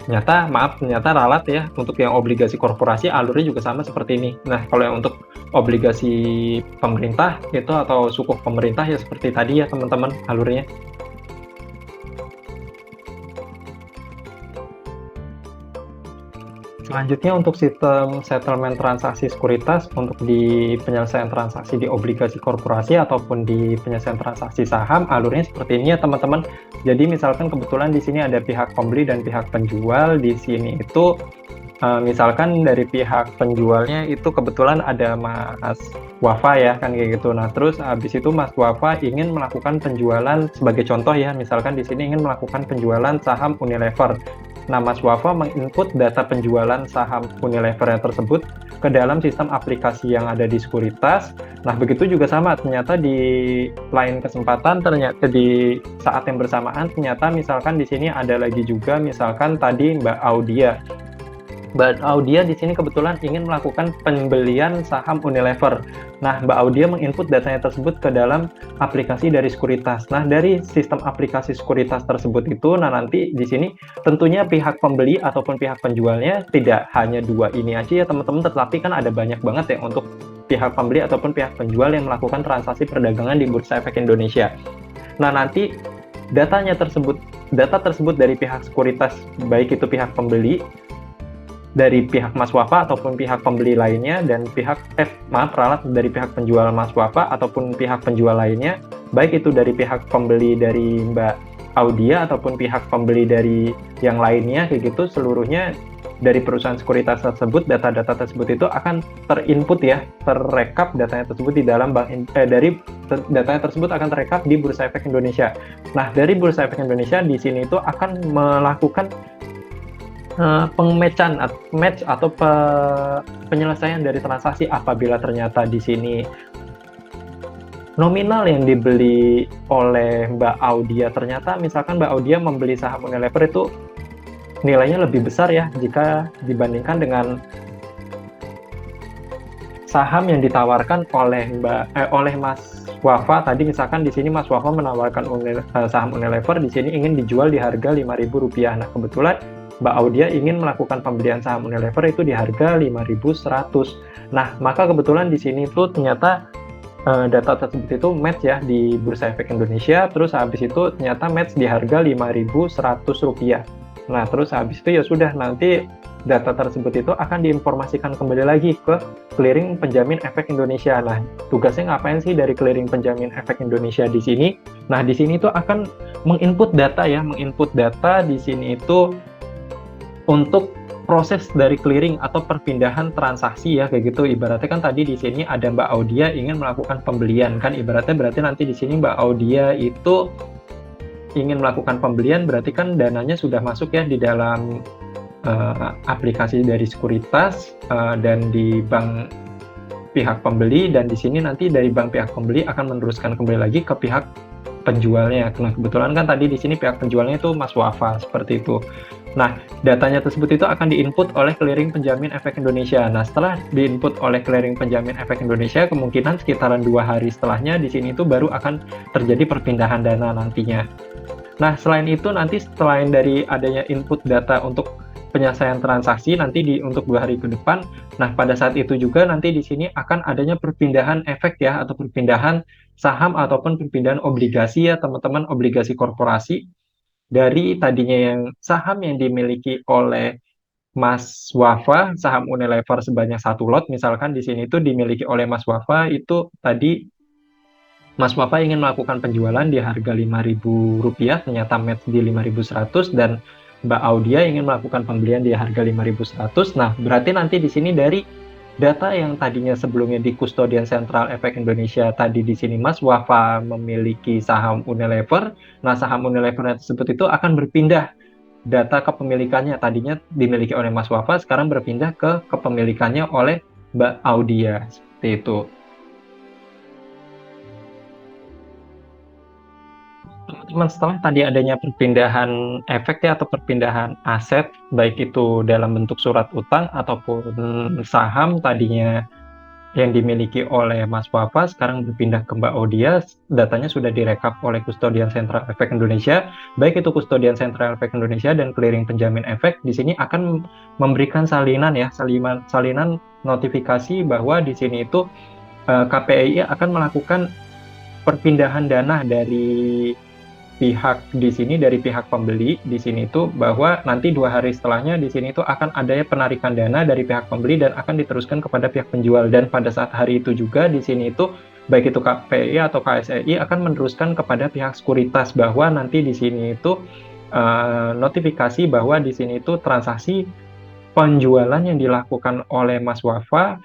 Ternyata ralat ya, untuk yang obligasi korporasi alurnya juga sama seperti ini. Nah, kalau yang untuk obligasi pemerintah itu atau sukuk pemerintah ya seperti tadi ya teman-teman alurnya. Selanjutnya untuk sistem settlement transaksi sekuritas untuk di penyelesaian transaksi di obligasi korporasi ataupun di penyelesaian transaksi saham, alurnya seperti ini ya teman-teman. Jadi misalkan kebetulan di sini ada pihak pembeli dan pihak penjual. Di sini itu misalkan dari pihak penjualnya itu kebetulan ada Mas Wafa ya kan kayak gitu. Nah, terus habis itu Mas Wafa ingin melakukan penjualan, sebagai contoh ya, misalkan di sini ingin melakukan penjualan saham Unilever. Nah, Mas Wafa menginput data penjualan saham Unilever tersebut ke dalam sistem aplikasi yang ada di sekuritas. Nah, begitu juga sama, ternyata di lain kesempatan, ternyata di saat yang bersamaan, ternyata misalkan di sini ada lagi juga, misalkan tadi Mbak Audia. Mbak Audia di sini kebetulan ingin melakukan pembelian saham Unilever. Nah, Mbak Audia menginput datanya tersebut ke dalam aplikasi dari sekuritas. Nah, dari sistem aplikasi sekuritas tersebut itu, nah nanti di sini tentunya pihak pembeli ataupun pihak penjualnya tidak hanya dua ini aja ya teman-teman, tetapi kan ada banyak banget ya untuk pihak pembeli ataupun pihak penjual yang melakukan transaksi perdagangan di Bursa Efek Indonesia. Nah, nanti data tersebut dari pihak sekuritas, baik itu pihak pembeli, dari pihak Mas Wafa ataupun pihak pembeli lainnya, dan ralat dari pihak penjual Mas Wafa ataupun pihak penjual lainnya, baik itu dari pihak pembeli dari Mbak Audia ataupun pihak pembeli dari yang lainnya kayak gitu, seluruhnya dari perusahaan sekuritas tersebut, data-data tersebut itu akan terinput ya, terrekap datanya tersebut di dalam datanya tersebut akan terekap di Bursa Efek Indonesia. Nah, dari Bursa Efek Indonesia di sini itu akan melakukan match atau penyelesaian dari transaksi apabila ternyata di sini nominal yang dibeli oleh Mbak Audia, ternyata misalkan Mbak Audia membeli saham Unilever itu nilainya lebih besar ya jika dibandingkan dengan saham yang ditawarkan oleh Mas Wafa tadi. Misalkan di sini Mas Wafa menawarkan saham Unilever, di sini ingin dijual di harga Rp5.000. Nah, kebetulan Mbak Audia ingin melakukan pembelian saham Unilever itu di harga 5.100. Nah, maka kebetulan di sini tuh ternyata data tersebut itu match ya di Bursa Efek Indonesia, terus habis itu ternyata match di harga Rp5.100. Nah, terus habis itu ya sudah, nanti data tersebut itu akan diinformasikan kembali lagi ke Clearing Penjamin Efek Indonesia. Nah, tugasnya ngapain sih dari Clearing Penjamin Efek Indonesia di sini? Nah, di sini itu akan menginput data di sini itu untuk proses dari clearing atau perpindahan transaksi ya kayak gitu. Ibaratnya kan tadi di sini ada Mbak Audia ingin melakukan pembelian kan, ibaratnya berarti nanti di sini Mbak Audia itu ingin melakukan pembelian, berarti kan dananya sudah masuk ya di dalam aplikasi dari sekuritas dan di bank pihak pembeli, dan di sini nanti dari bank pihak pembeli akan meneruskan kembali lagi ke pihak penjualnya. Nah, kebetulan kan tadi di sini pihak penjualnya itu Mas Wafa seperti itu. Nah, datanya tersebut itu akan diinput oleh Clearing Penjamin Efek Indonesia. Nah, setelah diinput oleh Clearing Penjamin Efek Indonesia, kemungkinan sekitaran 2 hari setelahnya di sini itu baru akan terjadi perpindahan dana nantinya. Nah, selain itu nanti selain dari adanya input data untuk penyelesaian transaksi nanti untuk 2 hari ke depan, nah pada saat itu juga nanti di sini akan adanya perpindahan efek ya, atau perpindahan saham ataupun perpindahan obligasi ya teman-teman, obligasi korporasi dari tadinya yang saham yang dimiliki oleh Mas Wafa, saham Unilever sebanyak 1 lot, misalkan di sini itu dimiliki oleh Mas Wafa, itu tadi Mas Wafa ingin melakukan penjualan di harga Rp5.000, ternyata match di 5.100, dan Mbak Audia ingin melakukan pembelian di harga 5.100. Nah, berarti nanti di sini dari data yang tadinya sebelumnya di Kustodian Sentral Efek Indonesia, tadi di sini Mas Wafa memiliki saham Unilever. Nah, saham Unilever tersebut itu akan berpindah data kepemilikannya, tadinya dimiliki oleh Mas Wafa, sekarang berpindah ke kepemilikannya oleh Mbak Audia, seperti itu. Teman-teman, setelah tadi adanya perpindahan efek ya atau perpindahan aset, baik itu dalam bentuk surat utang ataupun saham tadinya yang dimiliki oleh Mas Wafa sekarang berpindah ke Mbak Audia, datanya sudah direkap oleh Kustodian Sentral Efek Indonesia, baik itu Kustodian Sentral Efek Indonesia dan clearing penjamin efek, di sini akan memberikan salinan ya, salinan notifikasi bahwa di sini itu KPI akan melakukan perpindahan dana dari pihak di sini, dari pihak pembeli di sini itu, bahwa nanti 2 hari setelahnya di sini itu akan adanya penarikan dana dari pihak pembeli dan akan diteruskan kepada pihak penjual. Dan pada saat hari itu juga di sini itu baik itu KPI atau KSEI akan meneruskan kepada pihak sekuritas bahwa nanti di sini itu notifikasi bahwa di sini itu transaksi penjualan yang dilakukan oleh Mas Wafa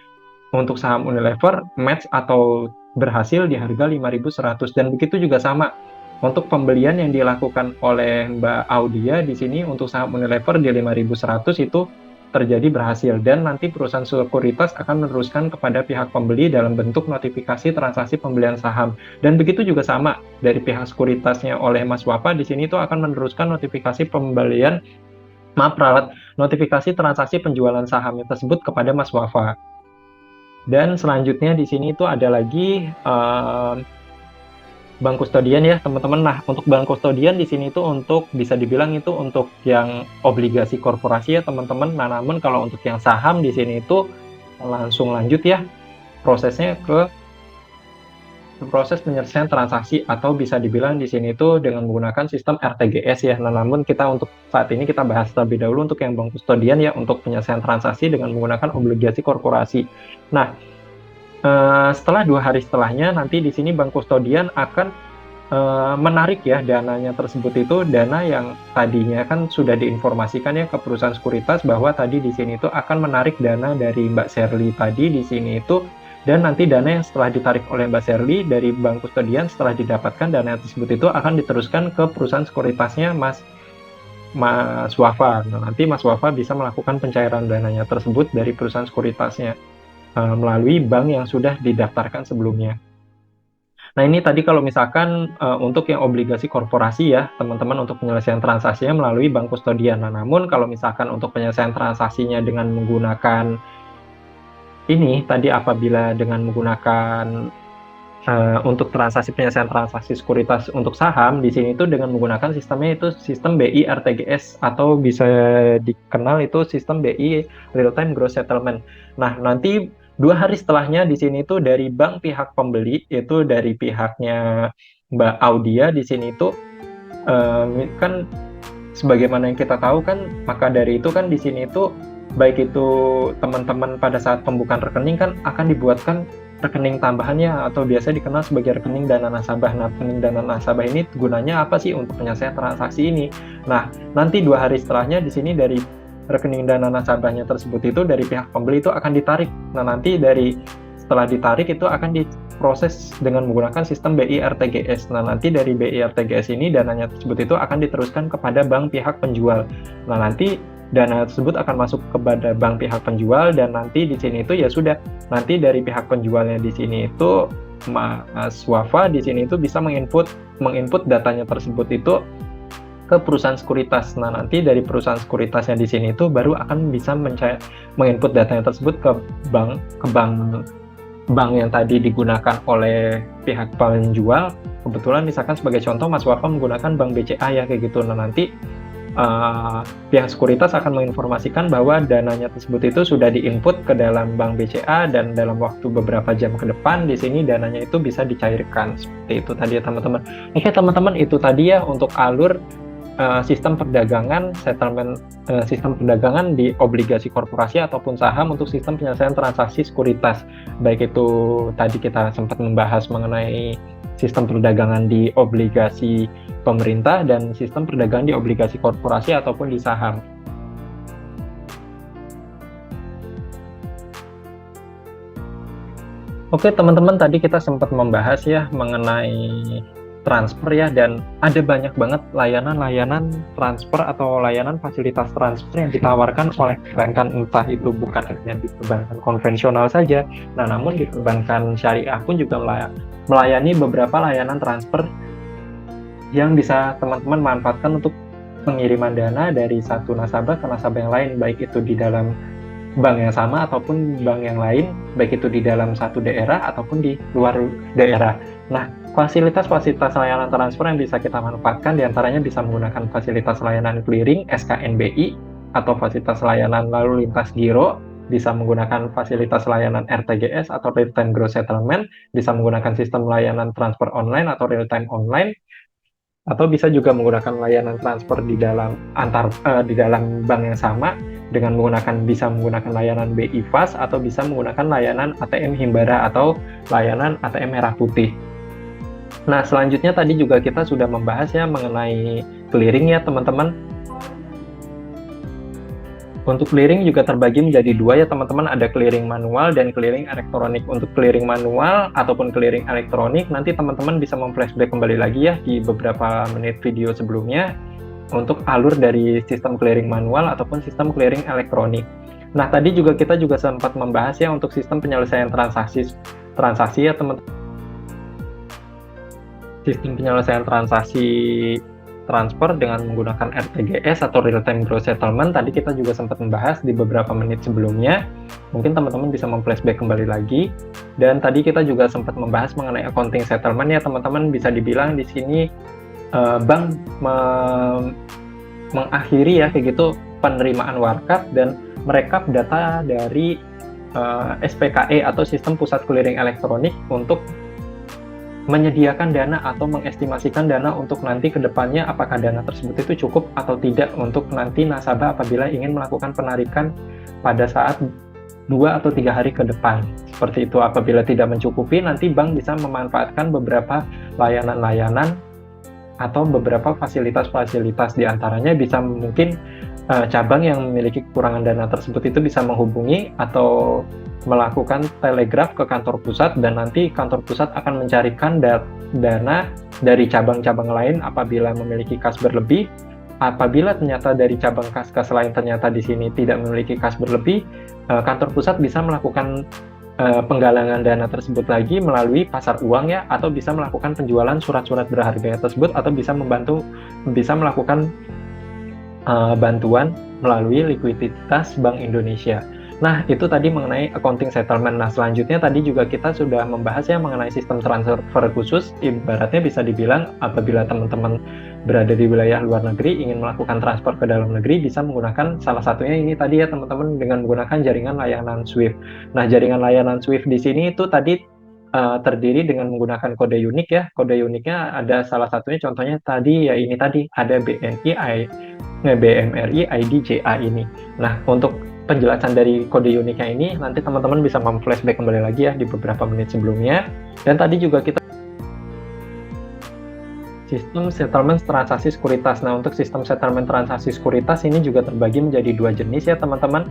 untuk saham Unilever match atau berhasil di harga 5.100, dan begitu juga sama untuk pembelian yang dilakukan oleh Mbak Audia di sini untuk saham Unilever di 5.100 itu terjadi berhasil, dan nanti perusahaan sekuritas akan meneruskan kepada pihak pembeli dalam bentuk notifikasi transaksi pembelian saham. Dan begitu juga sama dari pihak sekuritasnya oleh Mas Wafa di sini itu akan meneruskan notifikasi pembelian notifikasi transaksi penjualan sahamnya tersebut kepada Mas Wafa. Dan selanjutnya di sini itu ada lagi bank kustodian ya teman-teman. Nah, untuk bank kustodian di sini itu untuk bisa dibilang itu untuk yang obligasi korporasi ya teman-teman. Nah, namun kalau untuk yang saham di sini itu langsung lanjut ya prosesnya ke proses penyelesaian transaksi, atau bisa dibilang di sini itu dengan menggunakan sistem RTGS ya. Nah, namun kita untuk saat ini kita bahas terlebih dahulu untuk yang bank kustodian ya, untuk penyelesaian transaksi dengan menggunakan obligasi korporasi. Nah, setelah 2 hari setelahnya nanti di sini bank kustodian akan menarik ya dananya tersebut, itu dana yang tadinya kan sudah diinformasikan ya ke perusahaan sekuritas bahwa tadi di sini itu akan menarik dana dari Mbak Sherly tadi di sini itu, dan nanti dana yang setelah ditarik oleh Mbak Sherly dari bank kustodian setelah didapatkan dana tersebut itu akan diteruskan ke perusahaan sekuritasnya Mas Wafa. Nah, nanti Mas Wafa bisa melakukan pencairan dananya tersebut dari perusahaan sekuritasnya melalui bank yang sudah didaftarkan sebelumnya. Nah, ini tadi kalau misalkan untuk yang obligasi korporasi ya teman-teman, untuk penyelesaian transaksinya melalui bank kustodian. Nah, namun kalau misalkan untuk penyelesaian transaksinya dengan menggunakan ini tadi, apabila dengan menggunakan untuk transaksi penyelesaian transaksi sekuritas untuk saham di sini itu dengan menggunakan sistemnya itu sistem BI RTGS, atau bisa dikenal itu sistem BI Real Time Gross Settlement. Nah, nanti 2 hari setelahnya di sini itu dari bank pihak pembeli, itu dari pihaknya Mbak Audia di sini itu kan sebagaimana yang kita tahu kan, maka dari itu kan di sini itu baik itu teman-teman pada saat pembukaan rekening kan akan dibuatkan rekening tambahannya atau biasa dikenal sebagai rekening dana nasabah. Nah, rekening dana nasabah ini gunanya apa sih? Untuk penyelesaian transaksi ini. Nah, nanti 2 hari setelahnya di sini dari rekening dana nasabahnya tersebut itu dari pihak pembeli itu akan ditarik. Nah, nanti setelah ditarik itu akan diproses dengan menggunakan sistem BI RTGS. Nah, nanti dari BI RTGS ini dananya tersebut itu akan diteruskan kepada bank pihak penjual. Nah, nanti dana tersebut akan masuk kepada bank pihak penjual, dan nanti di sini itu ya sudah, nanti dari pihak penjualnya di sini itu Mas Wafa di sini itu bisa menginput datanya tersebut itu ke perusahaan sekuritas. Nah, nanti dari perusahaan sekuritasnya di sini itu baru akan bisa menginput datanya tersebut ke bank yang tadi digunakan oleh pihak penjual. Kebetulan misalkan sebagai contoh Mas Wafa menggunakan bank BCA ya kayak gitu. Nah, nanti pihak sekuritas akan menginformasikan bahwa dananya tersebut itu sudah diinput ke dalam bank BCA dan dalam waktu beberapa jam ke depan di sini dananya itu bisa dicairkan. Seperti itu tadi ya teman-teman. Oke teman-teman, itu tadi ya untuk alur sistem perdagangan settlement, sistem perdagangan di obligasi korporasi ataupun saham untuk sistem penyelesaian transaksi sekuritas. Baik itu tadi kita sempat membahas mengenai sistem perdagangan di obligasi pemerintah dan sistem perdagangan di obligasi korporasi ataupun di saham. Oke teman-teman, tadi kita sempat membahas ya mengenai transfer ya, dan ada banyak banget layanan-layanan transfer atau layanan fasilitas transfer yang ditawarkan oleh perbankan, entah itu bukan hanya di perbankan konvensional saja, nah namun di perbankan syariah pun juga melayani beberapa layanan transfer yang bisa teman-teman manfaatkan untuk pengiriman dana dari satu nasabah ke nasabah yang lain, baik itu di dalam bank yang sama ataupun bank yang lain, baik itu di dalam satu daerah ataupun di luar daerah. Nah, fasilitas-fasilitas layanan transfer yang bisa kita manfaatkan diantaranya bisa menggunakan fasilitas layanan clearing SKNBI atau fasilitas layanan lalu lintas giro, bisa menggunakan fasilitas layanan RTGS atau real time gross settlement, bisa menggunakan sistem layanan transfer online atau real time online, atau bisa juga menggunakan layanan transfer di dalam di dalam bank yang sama dengan bisa menggunakan layanan BI Fast atau bisa menggunakan layanan ATM Himbara atau layanan ATM Merah Putih. Nah, selanjutnya tadi juga kita sudah membahas ya mengenai clearing ya teman-teman. Untuk clearing juga terbagi menjadi dua ya teman-teman, ada clearing manual dan clearing elektronik. Untuk clearing manual ataupun clearing elektronik nanti teman-teman bisa memflashback kembali lagi ya di beberapa menit video sebelumnya untuk alur dari sistem clearing manual ataupun sistem clearing elektronik. Nah, tadi juga kita juga sempat membahas ya untuk sistem penyelesaian transaksi ya teman-teman. Sistem penyelesaian transaksi transfer dengan menggunakan RTGS atau real time gross settlement tadi kita juga sempat membahas di beberapa menit sebelumnya. Mungkin teman-teman bisa memflashback kembali lagi. Dan tadi kita juga sempat membahas mengenai accounting settlement ya teman-teman, bisa dibilang di sini bank mengakhiri ya kayak gitu penerimaan warkat dan merekap data dari SPKE atau sistem pusat clearing elektronik untuk menyediakan dana atau mengestimasikan dana untuk nanti ke depannya apakah dana tersebut itu cukup atau tidak untuk nanti nasabah apabila ingin melakukan penarikan pada saat 2 atau 3 hari ke depan. Seperti itu, apabila tidak mencukupi nanti bank bisa memanfaatkan beberapa layanan-layanan atau beberapa fasilitas-fasilitas, diantaranya bisa mungkin cabang yang memiliki kekurangan dana tersebut itu bisa menghubungi atau melakukan telegraf ke kantor pusat dan nanti kantor pusat akan mencarikan dana dari cabang-cabang lain apabila memiliki kas berlebih. Apabila ternyata dari cabang kas lain ternyata di sini tidak memiliki kas berlebih, kantor pusat bisa melakukan penggalangan dana tersebut lagi melalui pasar uang ya, atau bisa melakukan penjualan surat-surat berharga tersebut, atau bisa melakukan bantuan melalui likuiditas Bank Indonesia. Nah, itu tadi mengenai accounting settlement. Nah, selanjutnya tadi juga kita sudah membahas ya mengenai sistem transfer khusus. Ibaratnya bisa dibilang apabila teman-teman berada di wilayah luar negeri ingin melakukan transfer ke dalam negeri bisa menggunakan salah satunya ini tadi ya teman-teman dengan menggunakan jaringan layanan SWIFT. Nah, jaringan layanan SWIFT di sini itu tadi terdiri dengan menggunakan kode unik ya. Kode uniknya ada salah satunya contohnya tadi ya ini tadi ada BMRI ID JA ini. Nah, untuk penjelasan dari kode uniknya ini nanti teman-teman bisa memflashback kembali lagi ya di beberapa menit sebelumnya. Dan tadi juga kita sistem settlement transaksi sekuritas. Nah, untuk sistem settlement transaksi sekuritas ini juga terbagi menjadi dua jenis ya teman-teman.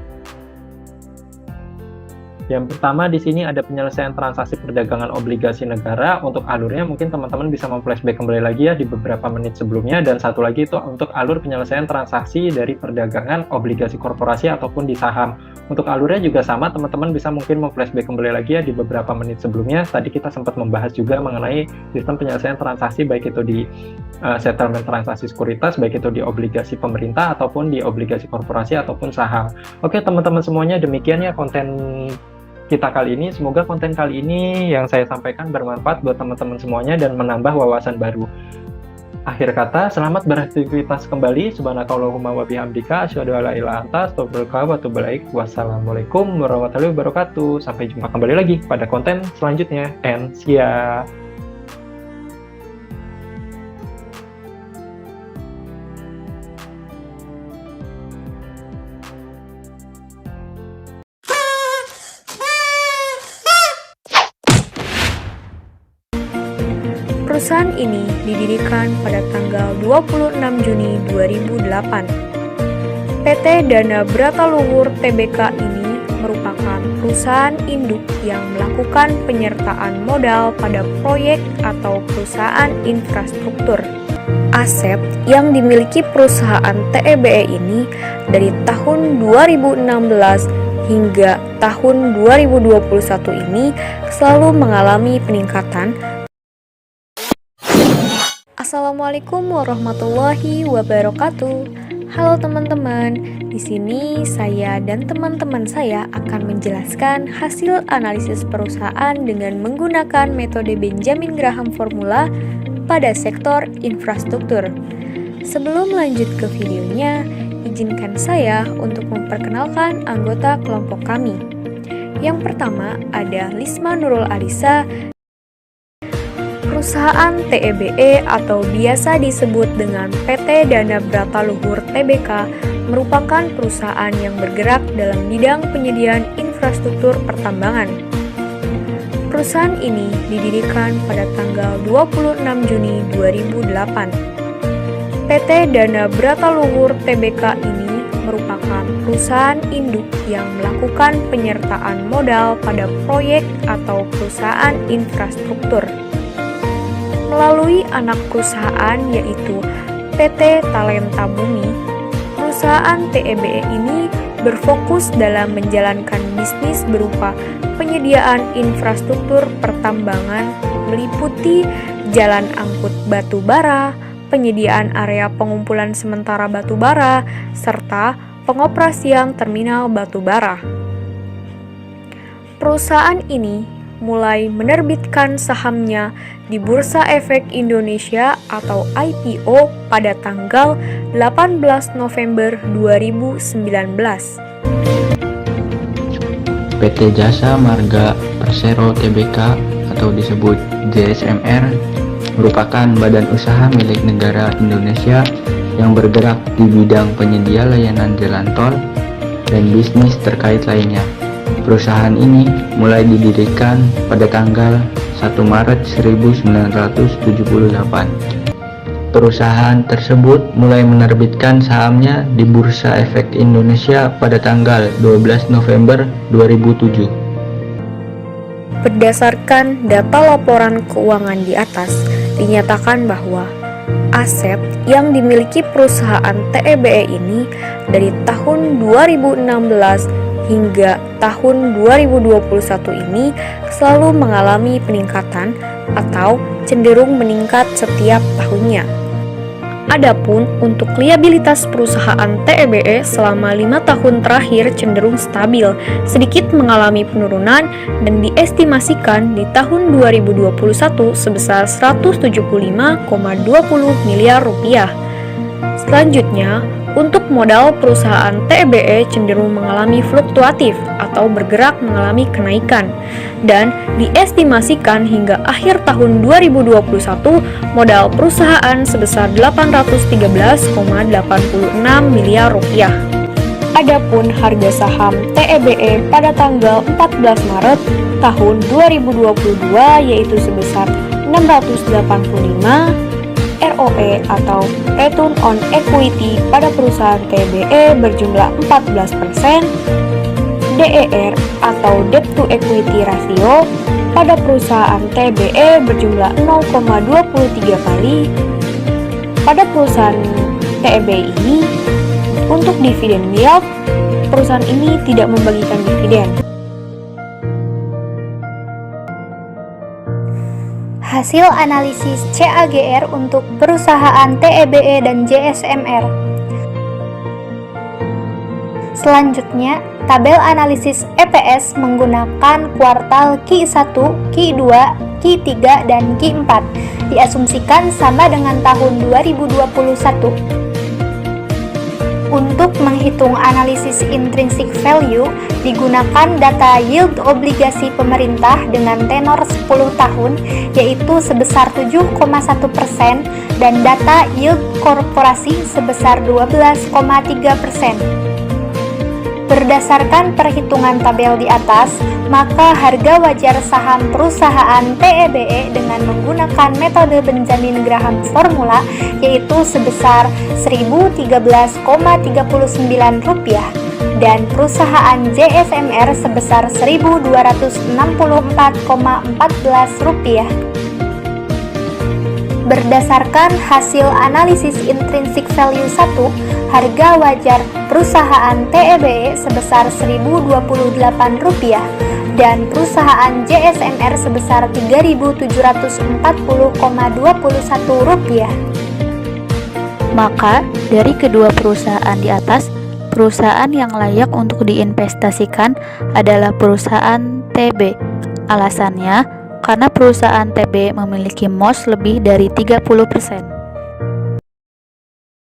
Yang pertama di sini ada penyelesaian transaksi perdagangan obligasi negara. Untuk alurnya mungkin teman-teman bisa memflashback kembali lagi ya di beberapa menit sebelumnya. Dan satu lagi itu untuk alur penyelesaian transaksi dari perdagangan obligasi korporasi ataupun di saham. Untuk alurnya juga sama, teman-teman bisa mungkin memflashback kembali lagi ya di beberapa menit sebelumnya. Tadi kita sempat membahas juga mengenai sistem penyelesaian transaksi baik itu di settlement transaksi sekuritas, baik itu di obligasi pemerintah ataupun di obligasi korporasi ataupun saham. Oke teman-teman semuanya, demikian ya konten kita kali ini. Semoga konten kali ini yang saya sampaikan bermanfaat buat teman-teman semuanya dan menambah wawasan baru. Akhir kata, selamat beraktivitas kembali. Subhanakallahumma wa bihamdika, asyhadu an la ilaha illa anta, astaghfiruka wa atubu ilaik. Wassalamualaikum warahmatullahi wabarakatuh. Sampai jumpa kembali lagi pada konten selanjutnya. And see ya. Perusahaan ini didirikan pada tanggal 26 Juni 2008. PT Dana Brataluhur Tbk ini merupakan perusahaan induk yang melakukan penyertaan modal pada proyek atau perusahaan infrastruktur. Aset yang dimiliki perusahaan TEBE ini dari tahun 2016 hingga tahun 2021 ini selalu mengalami peningkatan. Assalamualaikum warahmatullahi wabarakatuh. Halo teman-teman, di sini saya dan teman-teman saya akan menjelaskan hasil analisis perusahaan dengan menggunakan metode Benjamin Graham Formula pada sektor infrastruktur. Sebelum lanjut ke videonya, izinkan saya untuk memperkenalkan anggota kelompok kami. Yang pertama ada Lisma Nurul Alisa. Perusahaan TEBE atau biasa disebut dengan PT Dana Brataluhur Tbk merupakan perusahaan yang bergerak dalam bidang penyediaan infrastruktur pertambangan. Perusahaan ini didirikan pada tanggal 26 Juni 2008. PT Dana Brataluhur Tbk ini merupakan perusahaan induk yang melakukan penyertaan modal pada proyek atau perusahaan infrastruktur. Melalui anak perusahaan yaitu PT Talenta Bumi, perusahaan TEBE ini berfokus dalam menjalankan bisnis berupa penyediaan infrastruktur pertambangan meliputi jalan angkut batu bara, penyediaan area pengumpulan sementara batu bara, serta pengoperasian terminal batu bara. Perusahaan ini mulai menerbitkan sahamnya di Bursa Efek Indonesia atau IPO pada tanggal 18 November 2019. PT Jasa Marga Persero Tbk atau disebut JSMR merupakan badan usaha milik negara Indonesia yang bergerak di bidang penyedia layanan jalan tol dan bisnis terkait lainnya. Perusahaan ini mulai didirikan pada tanggal 1 Maret 1978. Perusahaan tersebut mulai menerbitkan sahamnya di Bursa Efek Indonesia pada tanggal 12 November 2007. Berdasarkan data laporan keuangan di atas, dinyatakan bahwa aset yang dimiliki perusahaan TEBE ini dari tahun 2016 hingga tahun 2021 ini selalu mengalami peningkatan atau cenderung meningkat setiap tahunnya. Adapun untuk liabilitas perusahaan TEBE selama 5 tahun terakhir cenderung stabil, sedikit mengalami penurunan dan diestimasikan di tahun 2021 sebesar 175,20 miliar rupiah. Selanjutnya, untuk modal perusahaan TEBE cenderung mengalami fluktuatif atau bergerak mengalami kenaikan dan diestimasikan hingga akhir tahun 2021 modal perusahaan sebesar 813,86 miliar rupiah. Adapun harga saham TEBE pada tanggal 14 Maret tahun 2022 yaitu sebesar 685 ROE atau Return on Equity pada perusahaan TEBE berjumlah 14%, DER atau Debt to Equity Ratio pada perusahaan TEBE berjumlah 0,23 kali. Pada perusahaan TEBE ini, untuk dividen yield, perusahaan ini tidak membagikan dividen. Hasil analisis CAGR untuk perusahaan TEBE dan JSMR. Selanjutnya, tabel analisis EPS menggunakan kuartal Q1, Q2, Q3 dan Q4 diasumsikan sama dengan tahun 2021. Untuk menghitung analisis intrinsic value, digunakan data yield obligasi pemerintah dengan tenor 10 tahun, yaitu sebesar 7,1%, dan data yield korporasi sebesar 12,3%. Berdasarkan perhitungan tabel di atas, maka harga wajar saham perusahaan TEBE dengan menggunakan metode Benjamin Graham formula yaitu sebesar Rp1.013,39 dan perusahaan JSMR sebesar Rp1.264,14. Berdasarkan hasil analisis intrinsic value 1, harga wajar perusahaan TEBE sebesar Rp1.028 dan perusahaan JSMR sebesar Rp3.740,21. Maka, dari kedua perusahaan di atas, perusahaan yang layak untuk diinvestasikan adalah perusahaan TB. Alasannya, karena perusahaan TB memiliki MOS lebih dari 30%.